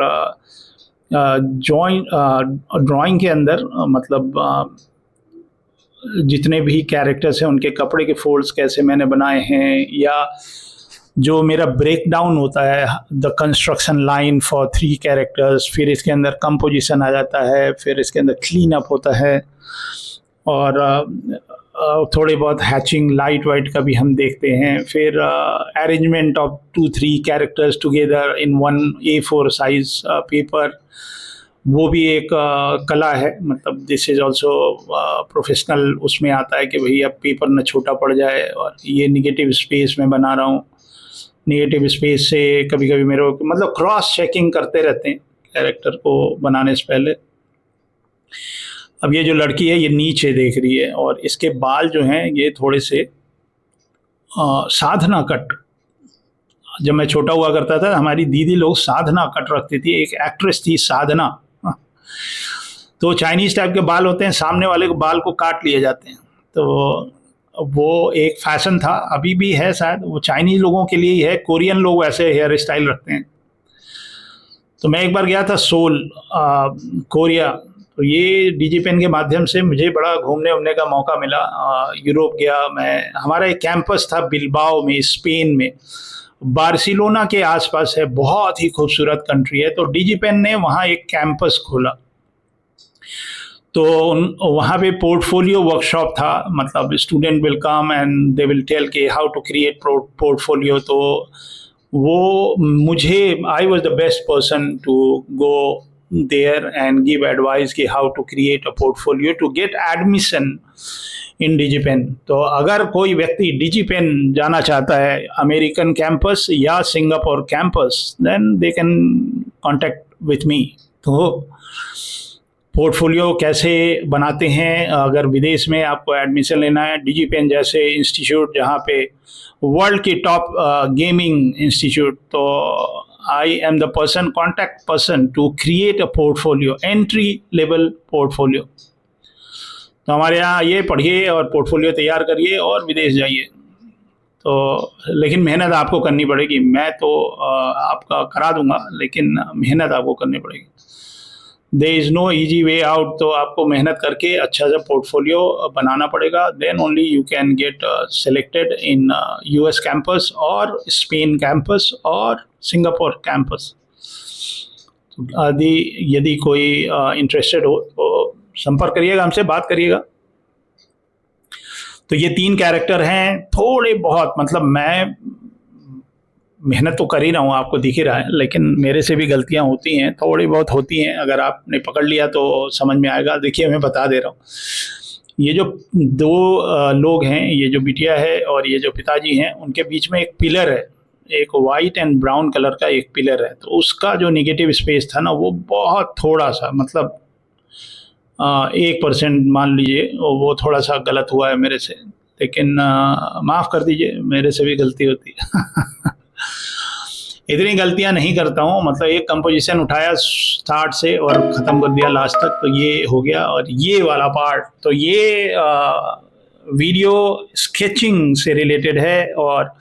ड्राइंग के अंदर मतलब जितने भी कैरेक्टर्स हैं उनके कपड़े के फोल्ड्स कैसे मैंने बनाए हैं, या जो मेरा ब्रेक डाउन होता है the construction line for 3 characters, फिर इसके अंदर कंपोजिशन आ जाता है, फिर इसके अंदर क्लीन अप होता है, और थोड़े बहुत हैचिंग लाइट वाइट का भी हम देखते हैं। फिर arrangement of 2-3 characters together in 1 A4 size paper, वो भी एक कला है। मतलब दिस इज़ ऑल्सो प्रोफेशनल, उसमें आता है कि भैया पेपर न छोटा पड़ जाए। और ये निगेटिव स्पेस में बना रहा हूँ, निगेटिव स्पेस से कभी कभी मेरे मतलब क्रॉस चेकिंग करते रहते हैं कैरेक्टर को बनाने से पहले। अब ये जो लड़की है ये नीचे देख रही है, और इसके बाल जो हैं ये थोड़े से साधना कट। जब मैं छोटा हुआ करता था हमारी दीदी लोग साधना कट रखती थी, एक एक्ट्रेस थी साधना। तो चाइनीज़ टाइप के बाल होते हैं, सामने वाले के बाल को काट लिए जाते हैं। तो वो एक फैशन था, अभी भी है शायद, वो चाइनीज़ लोगों के लिए ही है। कोरियन लोग ऐसे हेयर स्टाइल रखते हैं। तो मैं एक बार गया था सोल, कोरिया। तो ये डिजिपेन के माध्यम से मुझे बड़ा घूमने उमने का मौका मिला। यूरोप गया मैं, हमारा एक कैंपस था बिलबाओ में, स्पेन में, बार्सिलोना के आसपास है, बहुत ही खूबसूरत कंट्री है। तो डिजिपेन ने वहाँ एक कैंपस खोला, तो वहाँ पे पोर्टफोलियो वर्कशॉप था। मतलब student will come and they will tell के हाउ टू क्रिएट पोर्टफोलियो। तो वो मुझे, I was the best person to go there and give advice कि how to create a portfolio to get admission in DigiPen. तो अगर कोई व्यक्ति DigiPen जाना चाहता है, अमेरिकन कैंपस या Singapore campus, then they can contact with me. तो पोर्टफोलियो कैसे बनाते हैं, अगर विदेश में आपको एडमिशन लेना है, डिजिपेन जैसे इंस्टीट्यूट जहाँ पे वर्ल्ड की टॉप गेमिंग इंस्टीट्यूट, तो I am the person, contact person to create a portfolio, entry level portfolio. तो हमारे यहाँ आइए, पढ़िए और पोर्टफोलियो तैयार करिए और विदेश जाइए। तो लेकिन मेहनत आपको करनी पड़ेगी। मैं तो आपका करा दूंगा, लेकिन मेहनत आपको करनी पड़ेगी। There is no easy way out. तो आपको मेहनत करके अच्छा सा पोर्टफोलियो बनाना पड़ेगा, then only you can get selected in US campus और स्पेन कैंपस और सिंगापुर कैंपस। यदि कोई इंटरेस्टेड हो तो संपर्क करिएगा, हमसे बात करिएगा। तो ये 3 कैरेक्टर हैं, थोड़े बहुत, मतलब मैं मेहनत तो कर ही रहा हूँ, आपको दिख ही रहा है, लेकिन मेरे से भी गलतियाँ होती हैं, थोड़ी बहुत होती हैं। अगर आपने पकड़ लिया तो समझ में आएगा। देखिए मैं बता दे रहा हूँ, ये जो 2 लोग हैं, ये जो बिटिया है और ये जो पिताजी हैं, उनके बीच में एक पिलर है, एक वाइट एंड ब्राउन कलर का एक पिलर है। तो उसका जो नेगेटिव स्पेस था ना, वो बहुत थोड़ा सा, मतलब 1% मान लीजिए, वो थोड़ा सा गलत हुआ है मेरे से, लेकिन माफ़ कर दीजिए, मेरे से भी गलती होती है। इतनी गलतियां नहीं करता हूँ, मतलब एक कंपोजिशन उठाया स्टार्ट से और ख़त्म कर दिया लास्ट तक, तो ये हो गया। और ये वाला पार्ट, तो ये वीडियो स्केचिंग से रिलेटेड है, और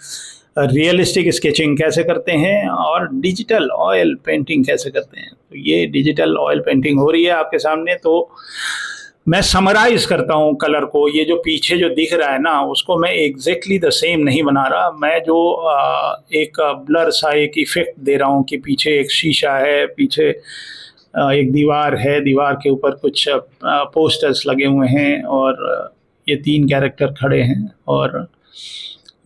रियलिस्टिक स्केचिंग कैसे करते हैं और डिजिटल ऑयल पेंटिंग कैसे करते हैं। तो ये डिजिटल ऑयल पेंटिंग हो रही है आपके सामने। तो मैं समराइज करता हूँ कलर को। ये जो पीछे जो दिख रहा है ना, उसको मैं एग्जैक्टली द सेम नहीं बना रहा। मैं जो एक ब्लर सा एक इफेक्ट दे रहा हूँ कि पीछे एक शीशा है, पीछे एक दीवार है, दीवार के ऊपर कुछ पोस्टर्स लगे हुए हैं, और ये 3 कैरेक्टर खड़े हैं, और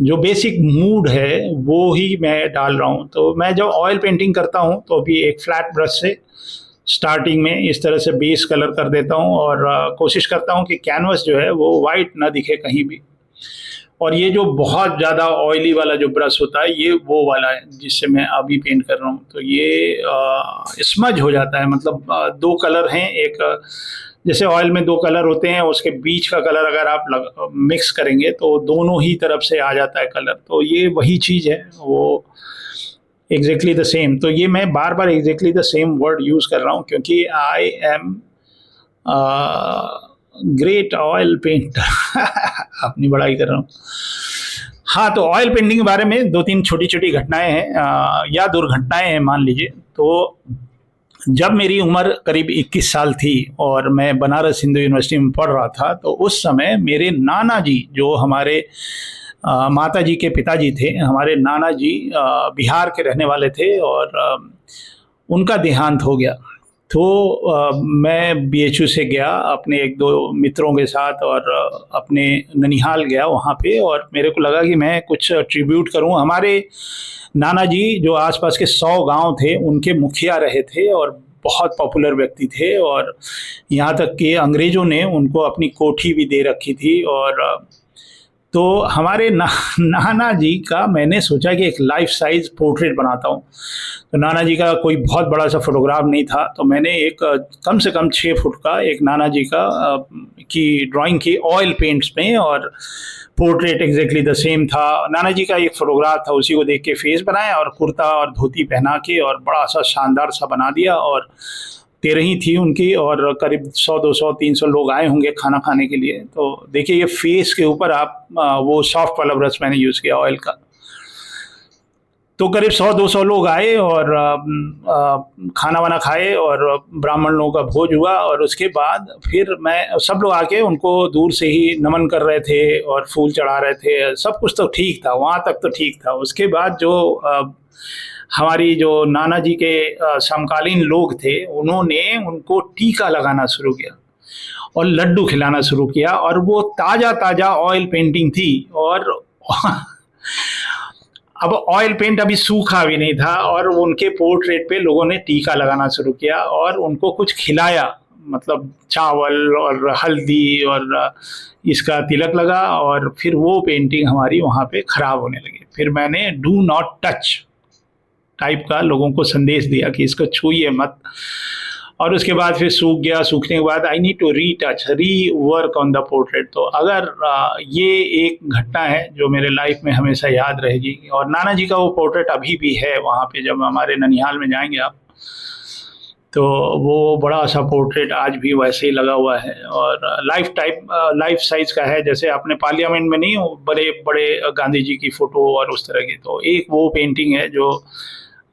जो बेसिक मूड है वो ही मैं डाल रहा हूँ। तो मैं जब ऑयल पेंटिंग करता हूँ तो अभी एक फ्लैट ब्रश से स्टार्टिंग में इस तरह से बेस कलर कर देता हूँ, और कोशिश करता हूँ कि कैनवस जो है वो वाइट ना दिखे कहीं भी। और ये जो बहुत ज़्यादा ऑयली वाला जो ब्रश होता है, ये वो वाला है जिससे मैं अभी पेंट कर रहा हूँ। तो ये स्मज हो जाता है, मतलब 2 कलर हैं, एक जैसे ऑयल में 2 कलर होते हैं, उसके बीच का कलर अगर आप मिक्स करेंगे तो दोनों ही तरफ से आ जाता है कलर। तो ये वही चीज़ है, वो एग्जैक्टली द सेम। तो ये मैं बार बार exactly the same word use कर रहा हूँ, क्योंकि I am great oil painter. अपनी बड़ाई कर रहा हूँ। हाँ, तो ऑयल पेंटिंग के बारे में 2-3 छोटी-छोटी घटनाएँ हैं, या दुर्घटनाएँ हैं मान लीजिए। तो जब मेरी उम्र करीब 21 साल थी और मैं बनारस हिंदू यूनिवर्सिटी में पढ़ रहा था, तो उस समय मेरे नाना जी, जो हमारे माता जी के पिताजी थे, हमारे नाना जी बिहार के रहने वाले थे, और उनका देहांत हो गया। तो मैं बीएचयू से गया अपने 1-2 मित्रों के साथ, और अपने ननिहाल गया वहाँ पे, और मेरे को लगा कि मैं कुछ ट्रिब्यूट करूँ। हमारे नाना जी जो आसपास के 100 गांव थे, उनके मुखिया रहे थे, और बहुत पॉपुलर व्यक्ति थे, और यहाँ तक कि अंग्रेज़ों ने उनको अपनी कोठी भी दे रखी थी। और तो हमारे नाना जी का मैंने सोचा कि एक लाइफ साइज पोर्ट्रेट बनाता हूँ। तो नाना जी का कोई बहुत बड़ा सा फोटोग्राफ नहीं था, तो मैंने एक कम से कम 6 फुट का एक नाना जी का की ड्राइंग की ऑयल पेंट्स में, और पोर्ट्रेट एग्जैक्टली द सेम था। नाना जी का एक फोटोग्राफ था, उसी को देख के फेस बनाया, और कुर्ता और धोती पहना के, और बड़ा सा शानदार सा बना दिया। और 13 ही थी उनकी, और करीब 100, 200, 300 लोग आए होंगे खाना खाने के लिए। तो देखिए, ये फेस के ऊपर आप वो सॉफ्ट वाला ब्रश मैंने यूज़ किया ऑयल का। तो करीब 100-200 लोग आए, और खाना वाना खाए, और ब्राह्मण लोगों का भोज हुआ। और उसके बाद फिर मैं, सब लोग आके उनको दूर से ही नमन कर रहे थे और फूल चढ़ा रहे थे। सब कुछ तो ठीक था, वहाँ तक तो ठीक था। उसके बाद जो हमारी जो नाना जी के समकालीन लोग थे, उन्होंने उनको टीका लगाना शुरू किया और लड्डू खिलाना शुरू किया, और वो ताज़ा ताज़ा ऑयल पेंटिंग थी। और अब ऑयल पेंट अभी सूखा भी नहीं था, और उनके पोर्ट्रेट पे लोगों ने टीका लगाना शुरू किया, और उनको कुछ खिलाया, मतलब चावल और हल्दी और इसका तिलक लगा। और फिर वो पेंटिंग हमारी वहाँ पे ख़राब होने लगी। फिर मैंने डू नॉट टच टाइप का लोगों को संदेश दिया कि इसको छूइए मत। और उसके बाद फिर सूख गया। सूखने के बाद I need to rework on the portrait. तो अगर ये एक घटना है जो मेरे लाइफ में हमेशा याद रहेगी। और नाना जी का वो पोर्ट्रेट अभी भी है वहाँ पे, जब हमारे ननिहाल में जाएंगे आप, तो वो बड़ा सा पोर्ट्रेट आज भी वैसे ही लगा हुआ है, और लाइफ साइज का है। जैसे अपने पार्लियामेंट में नहीं, बड़े बड़े गांधी जी की फ़ोटो और उस तरह की, तो एक वो पेंटिंग है जो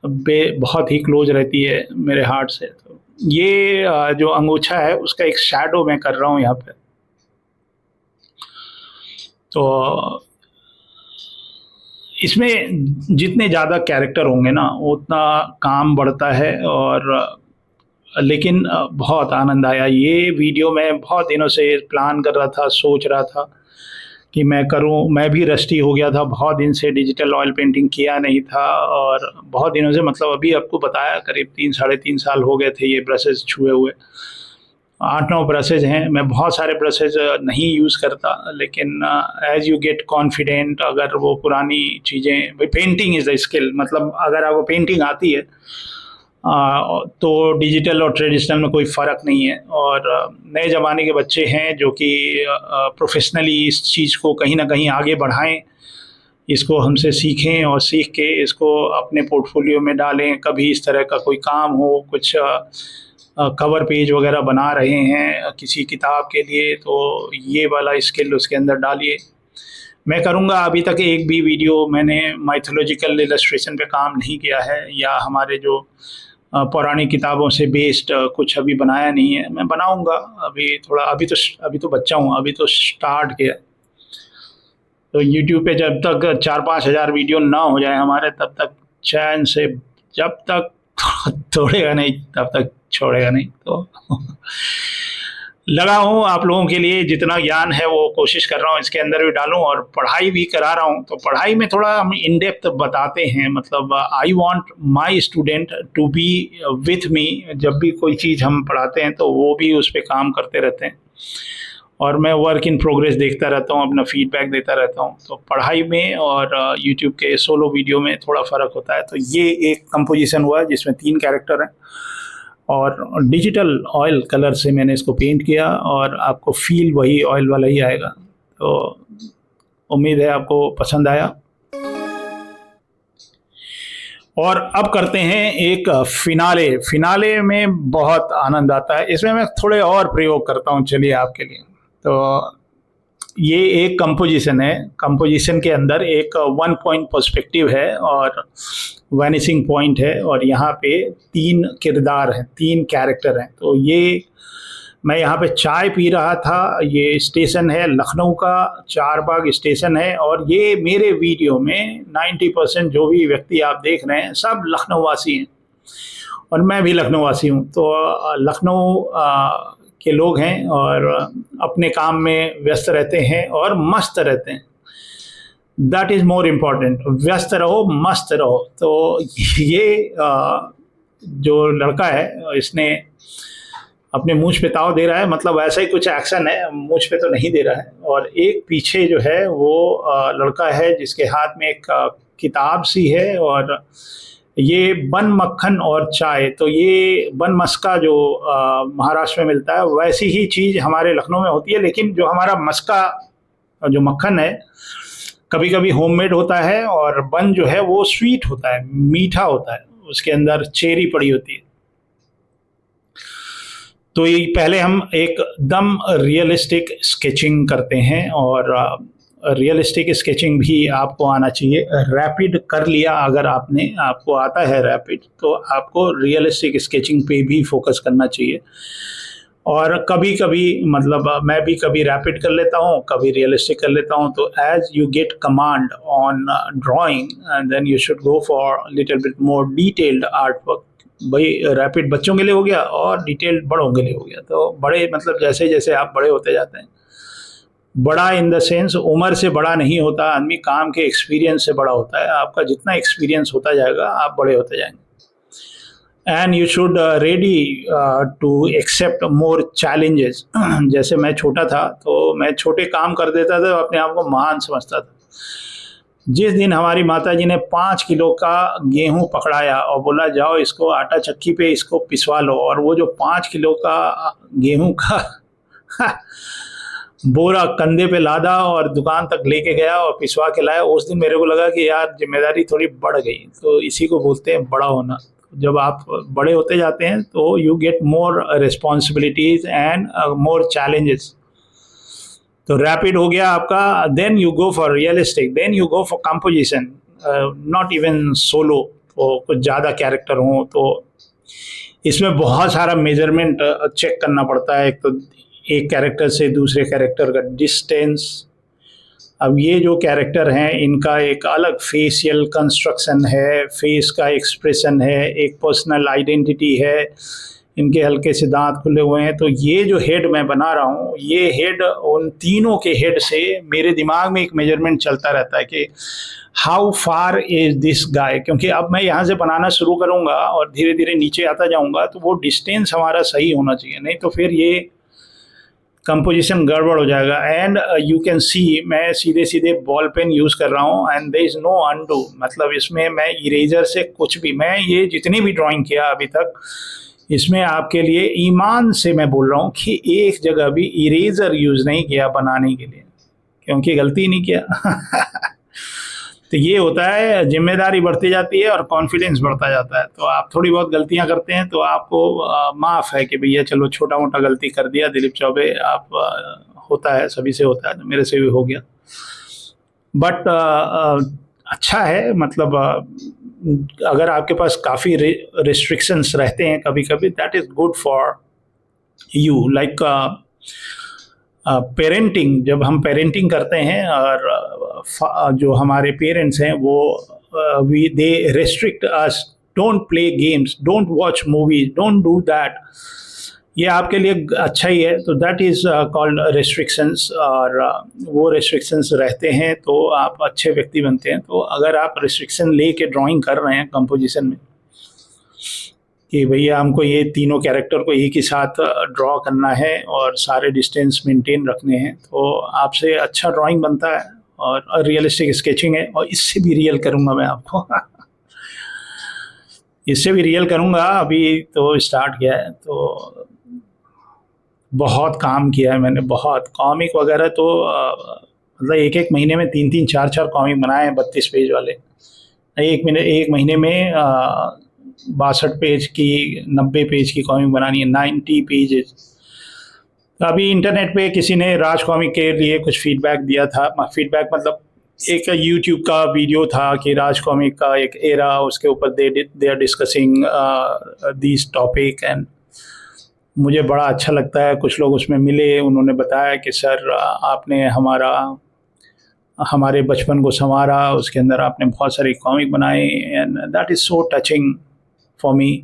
बहुत ही क्लोज रहती है मेरे हार्ट से। तो ये जो अंगोछा है उसका एक शैडो मैं कर रहा हूँ यहाँ पे। तो इसमें जितने ज़्यादा कैरेक्टर होंगे ना, उतना काम बढ़ता है। और लेकिन बहुत आनंद आया। ये वीडियो मैं बहुत दिनों से प्लान कर रहा था, सोच रहा था कि मैं करूं। मैं भी रस्टी हो गया था, बहुत दिन से डिजिटल ऑयल पेंटिंग किया नहीं था, और बहुत दिनों से, मतलब अभी आपको बताया करीब 3 साढ़े 3 साल हो गए थे ये ब्रशेज़ छुए हुए। 8-9 ब्रशेज़ हैं। मैं बहुत सारे ब्रशेज़ नहीं यूज़ करता, लेकिन एज़ यू गेट कॉन्फिडेंट, अगर वो पुरानी चीज़ें, भाई पेंटिंग इज़ अ स्किल, मतलब अगर आपको पेंटिंग आती है तो डिजिटल और ट्रेडिशनल में कोई फ़र्क नहीं है। और नए ज़माने के बच्चे हैं जो कि प्रोफेशनली इस चीज़ को कहीं ना कहीं आगे बढ़ाएं, इसको हमसे सीखें और सीख के इसको अपने पोर्टफोलियो में डालें। कभी इस तरह का कोई काम हो, कुछ कवर पेज वगैरह बना रहे हैं किसी किताब के लिए, तो ये वाला स्किल उसके अंदर डालिए। मैं करूँगा। अभी तक एक भी वीडियो मैंने माइथोलॉजिकल इलस्ट्रेशन पे काम नहीं किया है, या हमारे जो पौराणिक किताबों से बेस्ड कुछ अभी बनाया नहीं है। मैं बनाऊँगा। अभी थोड़ा, अभी तो बच्चा हूँ, अभी तो स्टार्ट किया। तो यूट्यूब पे जब तक 4-5 हज़ार वीडियो ना हो जाए हमारे, तब तक चैन से, जब तक तोड़ेगा नहीं तब तक छोड़ेगा नहीं। तो लगा हूँ आप लोगों के लिए, जितना ज्ञान है वो कोशिश कर रहा हूँ इसके अंदर भी डालूँ, और पढ़ाई भी करा रहा हूँ। तो पढ़ाई में थोड़ा हम इन डेप्थ बताते हैं, मतलब I want my student to be with me. जब भी कोई चीज़ हम पढ़ाते हैं तो वो भी उस पर काम करते रहते हैं, और मैं वर्क इन प्रोग्रेस देखता रहता हूँ, अपना फीडबैक देता रहता हूँ। तो पढ़ाई में और यूट्यूब के सोलो वीडियो में थोड़ा फ़र्क होता है। तो ये एक कंपोजिशन हुआ जिसमें 3 कैरेक्टर हैं, और डिजिटल ऑयल कलर से मैंने इसको पेंट किया, और आपको फील वही ऑयल वाला ही आएगा। तो उम्मीद है आपको पसंद आया। और अब करते हैं एक फिनाले। फिनाले में बहुत आनंद आता है, इसमें मैं थोड़े और प्रयोग करता हूँ, चलिए आपके लिए। तो ये एक कंपोजिशन है। कंपोजिशन के अंदर एक 1 पॉइंट पर्सपेक्टिव है और वैनिशिंग पॉइंट है, और यहाँ पे 3 किरदार हैं, 3 कैरेक्टर हैं। तो ये मैं यहाँ पे चाय पी रहा था, ये स्टेशन है लखनऊ का, चारबाग स्टेशन है, और ये मेरे वीडियो में 90% जो भी व्यक्ति आप देख रहे हैं सब लखनऊ वासी हैं, और मैं भी लखनऊ वासी हूँ। तो लखनऊ के लोग हैं और अपने काम में व्यस्त रहते हैं और मस्त रहते हैं। That is more important. व्यस्त रहो, मस्त रहो। तो ये जो लड़का है, इसने अपने मूंछ पे ताव दे रहा है, मतलब ऐसा ही कुछ एक्शन है, मूंछ पे तो नहीं दे रहा है। और एक पीछे जो है वो लड़का है जिसके हाथ में एक किताब सी है, और ये बन मक्खन और चाय। तो ये बन मस्का जो महाराष्ट्र में मिलता है, वैसी ही चीज़ हमारे लखनऊ में होती है, लेकिन जो हमारा मस्का जो मक्खन है कभी कभी होममेड होता है, और बन जो है वो स्वीट होता है, मीठा होता है, उसके अंदर चेरी पड़ी होती है। तो ये पहले हम एकदम रियलिस्टिक स्केचिंग करते हैं, और रियलिस्टिक स्केचिंग भी आपको आना चाहिए। रैपिड कर लिया अगर आपको आता है रैपिड, तो आपको रियलिस्टिक स्केचिंग पे भी फोकस करना चाहिए। और कभी कभी, मतलब मैं भी कभी रैपिड कर लेता हूँ, कभी रियलिस्टिक कर लेता हूँ। तो as you get command on drawing, and then you should go for little bit more detailed art work. भाई रैपिड बच्चों के लिए हो गया, और डिटेल्ड बड़ों के लिए हो गया। तो बड़े, मतलब जैसे जैसे आप बड़े होते जाते हैं, बड़ा इन द सेंस उम्र से बड़ा नहीं होता आदमी, काम के एक्सपीरियंस से बड़ा होता है। आपका जितना एक्सपीरियंस होता जाएगा आप बड़े होते जाएंगे। And you should ready to accept more challenges. जैसे मैं छोटा था तो मैं छोटे काम कर देता था, अपने आप को महान समझता था। जिस दिन हमारी माता जी ने 5 किलो का गेहूं पकड़ाया और बोला जाओ इसको आटा चक्की पे इसको पिसवा लो, और वो जो 5 किलो का गेहूं का बोरा कंधे पे लादा और दुकान तक लेके गया और पिसवा के लाया, उस दिन मेरे को लगा कि यार जिम्मेदारी थोड़ी बढ़ गई। तो इसी को बोलते हैं बड़ा होना। जब आप बड़े होते जाते हैं तो you get more responsibilities and more challenges. तो रैपिड हो गया आपका, then you go for realistic, then you go for composition, not even solo. तो कुछ ज़्यादा कैरेक्टर हों तो इसमें बहुत सारा मेजरमेंट चेक करना पड़ता है। एक तो एक कैरेक्टर से दूसरे कैरेक्टर का डिस्टेंस। अब ये जो कैरेक्टर हैं इनका एक अलग फेशियल कंस्ट्रक्शन है, फेस का एक्सप्रेशन है, एक पर्सनल आइडेंटिटी है, इनके हल्के से दांत खुले हुए हैं। तो ये जो हेड मैं बना रहा हूँ, ये हेड उन तीनों के हेड से मेरे दिमाग में एक मेजरमेंट चलता रहता है कि how far is this guy, क्योंकि अब मैं यहाँ से बनाना शुरू करूँगा और धीरे धीरे नीचे आता जाऊँगा, तो वो डिस्टेंस हमारा सही होना चाहिए, नहीं तो फिर ये कंपोजिशन गड़बड़ हो जाएगा। एंड यू कैन सी मैं सीधे सीधे बॉल पेन यूज़ कर रहा हूँ and there is no undo, मतलब इसमें मैं इरेजर से कुछ भी, मैं ये जितनी भी ड्राइंग किया अभी तक, इसमें आपके लिए ईमान से मैं बोल रहा हूँ कि एक जगह भी इरेजर यूज़ नहीं किया बनाने के लिए, क्योंकि गलती नहीं किया। तो ये होता है, जिम्मेदारी बढ़ती जाती है और कॉन्फिडेंस बढ़ता जाता है। तो आप थोड़ी बहुत गलतियां करते हैं तो आपको माफ़ है कि भैया चलो छोटा मोटा गलती कर दिया दिलीप चौबे, आप होता है, सभी से होता है, तो मेरे से भी हो गया। बट अच्छा है, मतलब अगर आपके पास काफ़ी रिस्ट्रिक्शंस रहते हैं कभी कभी, that is good for you. Like parenting, जब हम पेरेंटिंग करते हैं और जो हमारे पेरेंट्स हैं वो we they restrict us, don't play games, don't watch movies, don't do that, ये आपके लिए अच्छा ही है, तो दैट इज़ कॉल्ड रेस्ट्रिक्शंस। और वो रेस्ट्रिक्शंस रहते हैं तो आप अच्छे व्यक्ति बनते हैं। तो अगर आप रेस्ट्रिक्शन ले के ड्राइंग कर रहे हैं कंपोजिशन में कि भैया हमको ये तीनों कैरेक्टर को एक ही साथ ड्रॉ करना है और सारे डिस्टेंस मेंटेन रखने हैं, तो आपसे अच्छा ड्राइंग बनता है। और रियलिस्टिक स्केचिंग है, और इससे भी रियल करूँगा मैं आपको। इससे भी रियल करूँगा, अभी तो स्टार्ट किया है, तो बहुत काम किया है मैंने, बहुत कॉमिक वगैरह, तो मतलब एक एक महीने में 3-3 4-4 कॉमिक बनाए हैं 32 पेज वाले। एक महीने में 62 पेज की, 90 पेज की कॉमिक बनानी है, 90 पेजेस। तो अभी इंटरनेट पे किसी ने राज कॉमिक के लिए कुछ फीडबैक दिया था, फीडबैक मतलब एक यूट्यूब का वीडियो था कि राज कॉमिक का एक एरा, उसके ऊपर they are discussing this topic, and मुझे बड़ा अच्छा लगता है। कुछ लोग उसमें मिले, उन्होंने बताया कि सर आपने हमारे बचपन को संवारा, उसके अंदर आपने बहुत सारी कॉमिक बनाई, and that is so touching for me.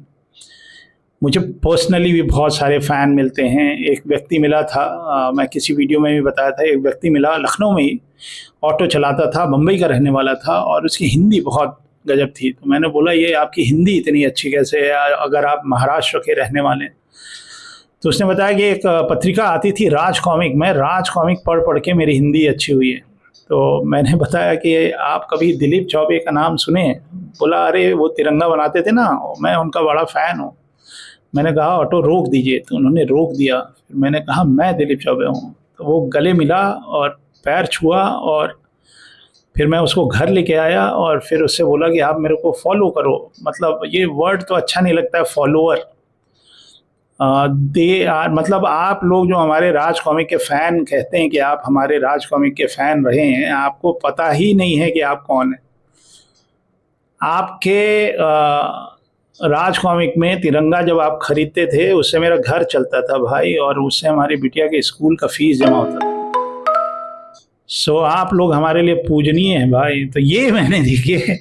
मुझे पर्सनली भी बहुत सारे फ़ैन मिलते हैं। एक व्यक्ति मिला था, मैं किसी वीडियो में भी बताया था, एक व्यक्ति मिला लखनऊ में ही, ऑटो चलाता था, बम्बई का रहने वाला था, और उसकी हिंदी बहुत गजब थी। तो मैंने बोला ये आपकी हिंदी इतनी अच्छी कैसे है, अगर आप महाराष्ट्र के रहने वाले हैं? तो उसने बताया कि एक पत्रिका आती थी राज कॉमिक, मैं राज कॉमिक पढ़ पढ़ के मेरी हिंदी अच्छी हुई है। तो मैंने बताया कि आप कभी दिलीप चौबे का नाम सुने? बोला अरे वो तिरंगा बनाते थे ना, मैं उनका बड़ा फ़ैन हूँ। मैंने कहा ऑटो रोक दीजिए, तो उन्होंने रोक दिया। फिर मैंने कहा मैं दिलीप चौबे हूँ, तो वो गले मिला और पैर छुआ, और फिर मैं उसको घर लेके आया और फिर उससे बोला कि आप मेरे को फॉलो करो। मतलब ये वर्ड तो अच्छा नहीं लगता है, फॉलोअर। दे आर, मतलब आप लोग जो हमारे राज कॉमिक के फ़ैन कहते हैं कि आप हमारे राज कॉमिक के फ़ैन रहे हैं, आपको पता ही नहीं है कि आप कौन हैं। आपके राज कॉमिक में तिरंगा जब आप खरीदते थे, उससे मेरा घर चलता था भाई, और उससे हमारी बिटिया के स्कूल का फीस जमा होता था। सो आप लोग हमारे लिए पूजनीय हैं भाई। तो ये मैंने देखिए,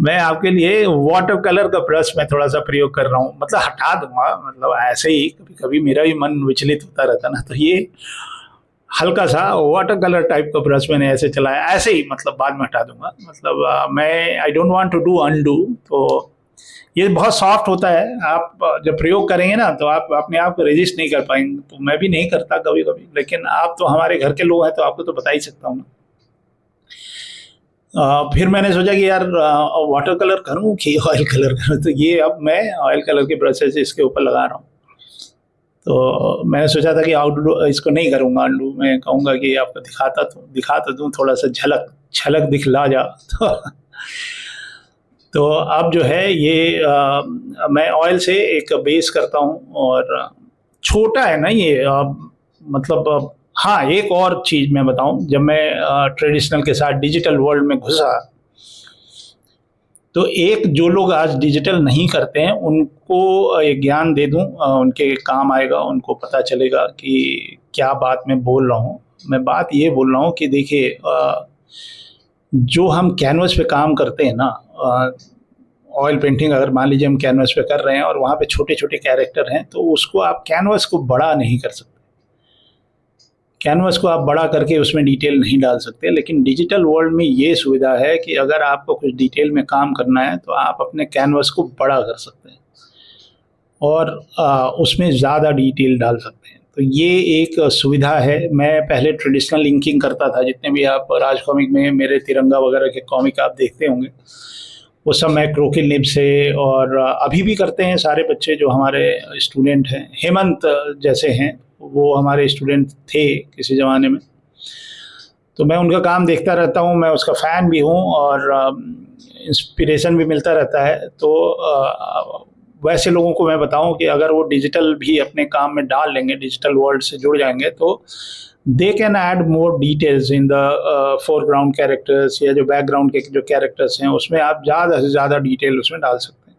मैं आपके लिए वाटर कलर का ब्रश में थोड़ा सा प्रयोग कर रहा हूँ, मतलब हटा दूंगा, मतलब ऐसे ही कभी कभी मेरा भी मन विचलित होता रहता ना, तो ये हल्का सा वाटर कलर टाइप का ब्रश मैंने ऐसे चलाया, ऐसे ही, मतलब बाद में हटा दूंगा। मतलब मैं I don't want to do undo. तो ये बहुत सॉफ्ट होता है, आप जब प्रयोग करेंगे ना तो आप अपने आप को रेजिस्ट नहीं कर पाएंगे। तो मैं भी नहीं करता कभी कभी, लेकिन आप तो हमारे घर के लोग हैं तो आपको तो बता ही सकता हूँ ना। फिर मैंने सोचा कि यार वाटर कलर करूँ कि ऑयल कलर करूँ, तो ये अब मैं ऑयल कलर के ब्रशेस इसके ऊपर लगा रहा हूँ। तो मैंने सोचा था कि आउटडोर इसको नहीं करूँगा अंडू, मैं कहूँगा कि आपको दिखा तो दूँ, थोड़ा सा झलक छलक दिखला जा। तो अब जो है ये मैं ऑयल से एक बेस करता हूँ, और छोटा है ना ये, मतलब हाँ, एक और चीज़ मैं बताऊँ, जब मैं ट्रेडिशनल के साथ डिजिटल वर्ल्ड में घुसा, तो एक जो लोग आज डिजिटल नहीं करते हैं उनको एक ज्ञान दे दूं, उनके काम आएगा, उनको पता चलेगा कि क्या बात मैं बोल रहा हूँ। मैं बात ये बोल रहा हूँ कि देखिए, जो हम कैनवस पे काम करते हैं ना, ऑयल पेंटिंग अगर मान लीजिए हम कैनवस पे कर रहे हैं और वहाँ पे छोटे छोटे कैरेक्टर हैं, तो उसको आप कैनवस को बड़ा नहीं कर सकते, कैनवस को आप बड़ा करके उसमें डिटेल नहीं डाल सकते। लेकिन डिजिटल वर्ल्ड में ये सुविधा है कि अगर आपको कुछ डिटेल में काम करना है तो आप अपने कैनवस को बड़ा कर सकते हैं और उसमें ज़्यादा डिटेल डाल सकते हैं। तो ये एक सुविधा है। मैं पहले ट्रेडिशनल इंकिंग करता था, जितने भी आप राज कॉमिक में मेरे तिरंगा वगैरह के कॉमिक आप देखते होंगे, वो सब मैं क्रोकिल निब से, और अभी भी करते हैं सारे बच्चे जो हमारे स्टूडेंट हैं। हेमंत जैसे हैं, वो हमारे स्टूडेंट थे किसी ज़माने में, तो मैं उनका काम देखता रहता हूँ, मैं उसका फ़ैन भी हूँ और इंस्पिरेशन भी मिलता रहता है। तो वैसे लोगों को मैं बताऊं कि अगर वो डिजिटल भी अपने काम में डाल लेंगे, डिजिटल वर्ल्ड से जुड़ जाएंगे, तो they can add more details in the foreground characters, या जो बैकग्राउंड के जो कैरेक्टर्स हैं उसमें आप ज़्यादा से ज़्यादा डिटेल उसमें डाल सकते हैं।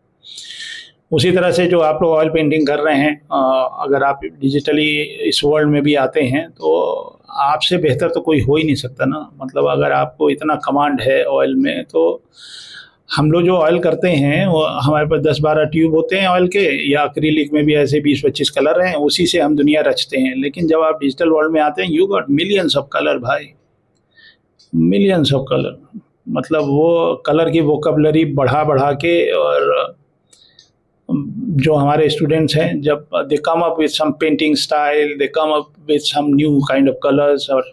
उसी तरह से जो आप लोग ऑयल पेंटिंग कर रहे हैं, अगर आप डिजिटली इस वर्ल्ड में भी आते हैं तो आपसे बेहतर तो कोई हो ही नहीं सकता ना। मतलब अगर आपको इतना कमांड है ऑयल में, तो हम लोग जो ऑयल करते हैं वो हमारे पास 10-12 ट्यूब होते हैं ऑयल के, या एक्रिलिक में भी ऐसे 20-25 कलर हैं, उसी से हम दुनिया रचते हैं। लेकिन जब आप डिजिटल वर्ल्ड में आते हैं, you got millions of colour भाई, मिलियंस ऑफ कलर। मतलब वो कलर की वोकैबुलरी बढ़ा बढ़ा के, और जो हमारे स्टूडेंट्स हैं, जब they come up with some painting style, they come up with some new kind of colours. और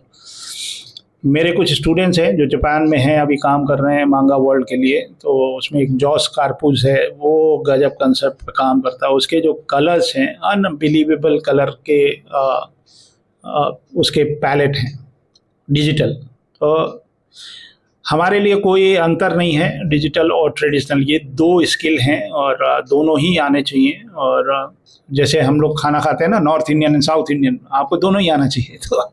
मेरे कुछ स्टूडेंट्स हैं जो जापान में हैं, अभी काम कर रहे हैं मांगा वर्ल्ड के लिए, तो उसमें एक जॉस कारपूज है, वो गजब कंसेप्ट पे काम करता है। उसके जो कलर्स हैं, अनबिलीवेबल कलर के उसके पैलेट हैं डिजिटल। तो हमारे लिए कोई अंतर नहीं है डिजिटल और ट्रेडिशनल, ये दो स्किल हैं और दोनों ही आने चाहिए। और जैसे हम लोग खाना खाते हैं ना, north Indian and south Indian, आपको दोनों ही आना चाहिए। तो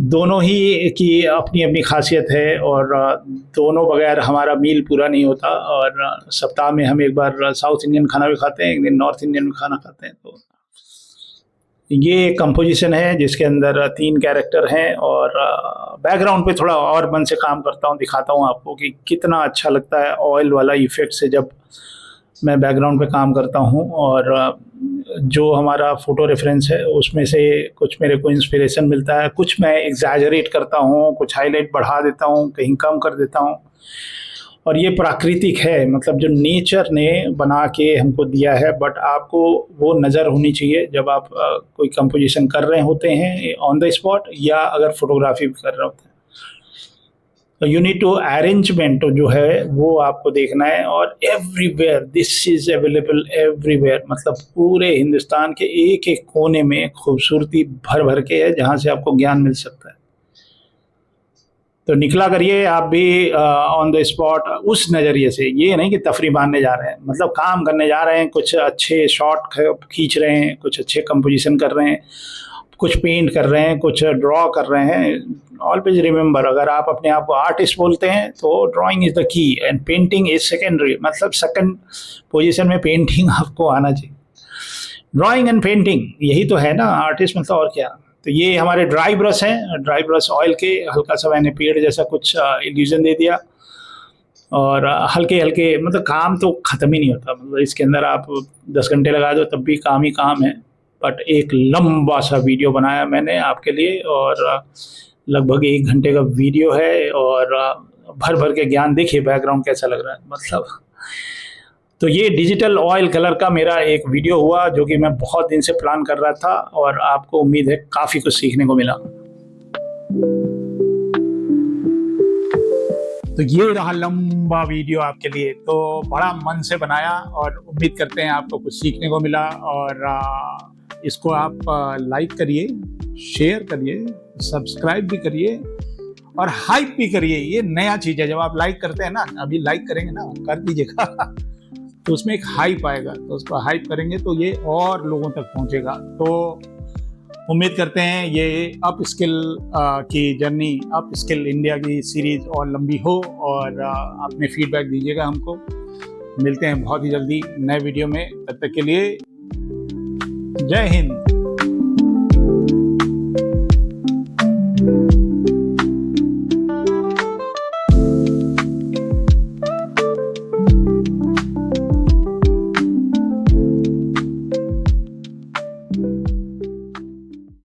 दोनों ही की अपनी अपनी खासियत है, और दोनों बगैर हमारा मील पूरा नहीं होता। और सप्ताह में हम एक बार साउथ इंडियन खाना भी खाते हैं, एक दिन नॉर्थ इंडियन खाना खाते हैं। तो ये कंपोजिशन है जिसके अंदर 3 कैरेक्टर हैं, और बैकग्राउंड पे थोड़ा और मन से काम करता हूँ, दिखाता हूँ आपको कि कितना अच्छा लगता है ऑयल वाला इफेक्ट से जब मैं बैकग्राउंड पे काम करता हूँ। और जो हमारा फ़ोटो रेफरेंस है उसमें से कुछ मेरे को इंस्पिरेशन मिलता है, कुछ मैं एग्जैजरेट करता हूँ, कुछ हाईलाइट बढ़ा देता हूँ, कहीं कम कर देता हूँ। और ये प्राकृतिक है, मतलब जो नेचर ने बना के हमको दिया है, बट आपको वो नज़र होनी चाहिए जब आप कोई कंपोजिशन कर रहे होते हैं ऑन द स्पॉट, या अगर फोटोग्राफी भी कर रहे होते हैं। तो यू नीड टू अरेंजमेंट जो है वो आपको देखना है। और everywhere this is available everywhere, मतलब पूरे हिंदुस्तान के एक एक कोने में खूबसूरती भर भर के है, जहाँ से आपको ज्ञान मिल सकता है। तो निकला करिए आप भी ऑन द स्पॉट उस नज़रिए से, ये नहीं कि तफरी मारने जा रहे हैं, मतलब काम करने जा रहे हैं, कुछ अच्छे शॉट खींच रहे हैं, कुछ अच्छे कंपोजिशन कर रहे हैं, कुछ पेंट कर रहे हैं, कुछ ड्रॉ कर रहे हैं। ऑलवेज रिमेंबर, अगर आप अपने आप को आर्टिस्ट बोलते हैं तो drawing is the key and painting is secondary, मतलब सेकंड पोजीशन में पेंटिंग आपको आना चाहिए। ड्राइंग एंड पेंटिंग यही तो है ना आर्टिस्ट, मतलब और क्या। तो ये हमारे ड्राई ब्रश हैं, ड्राई ब्रश ऑयल के, हल्का सा मैंने पेड़ जैसा कुछ इल्यूजन दे दिया, और हल्के हल्के, मतलब काम तो ख़त्म ही नहीं होता, मतलब इसके अंदर आप 10 घंटे लगा दो तब भी काम ही काम है। बट एक लंबा सा वीडियो बनाया मैंने आपके लिए, और लगभग 1 घंटे का वीडियो है, और भर भर के ज्ञान, देखिए बैकग्राउंड कैसा लग रहा है मतलब। तो ये डिजिटल ऑयल कलर का मेरा एक वीडियो हुआ जो कि मैं बहुत दिन से प्लान कर रहा था, और आपको उम्मीद है काफ़ी कुछ सीखने को मिला। तो ये रहा लंबा वीडियो आपके लिए, तो बड़ा मन से बनाया, और उम्मीद करते हैं आपको कुछ सीखने को मिला। और इसको आप लाइक करिए, शेयर करिए, सब्सक्राइब भी करिए, और हाइप भी करिए। ये नया चीज़ है, जब आप लाइक करते हैं ना, अभी लाइक करेंगे ना, कर दीजिएगा तो उसमें एक हाइप आएगा, तो उसको हाइप करेंगे तो ये और लोगों तक पहुंचेगा। तो उम्मीद करते हैं ये अप स्किल की जर्नी, अप स्किल इंडिया की सीरीज और लंबी हो, और अपने फीडबैक दीजिएगा हमको। मिलते हैं बहुत ही जल्दी नए वीडियो में, तब तक के लिए जय हिंद।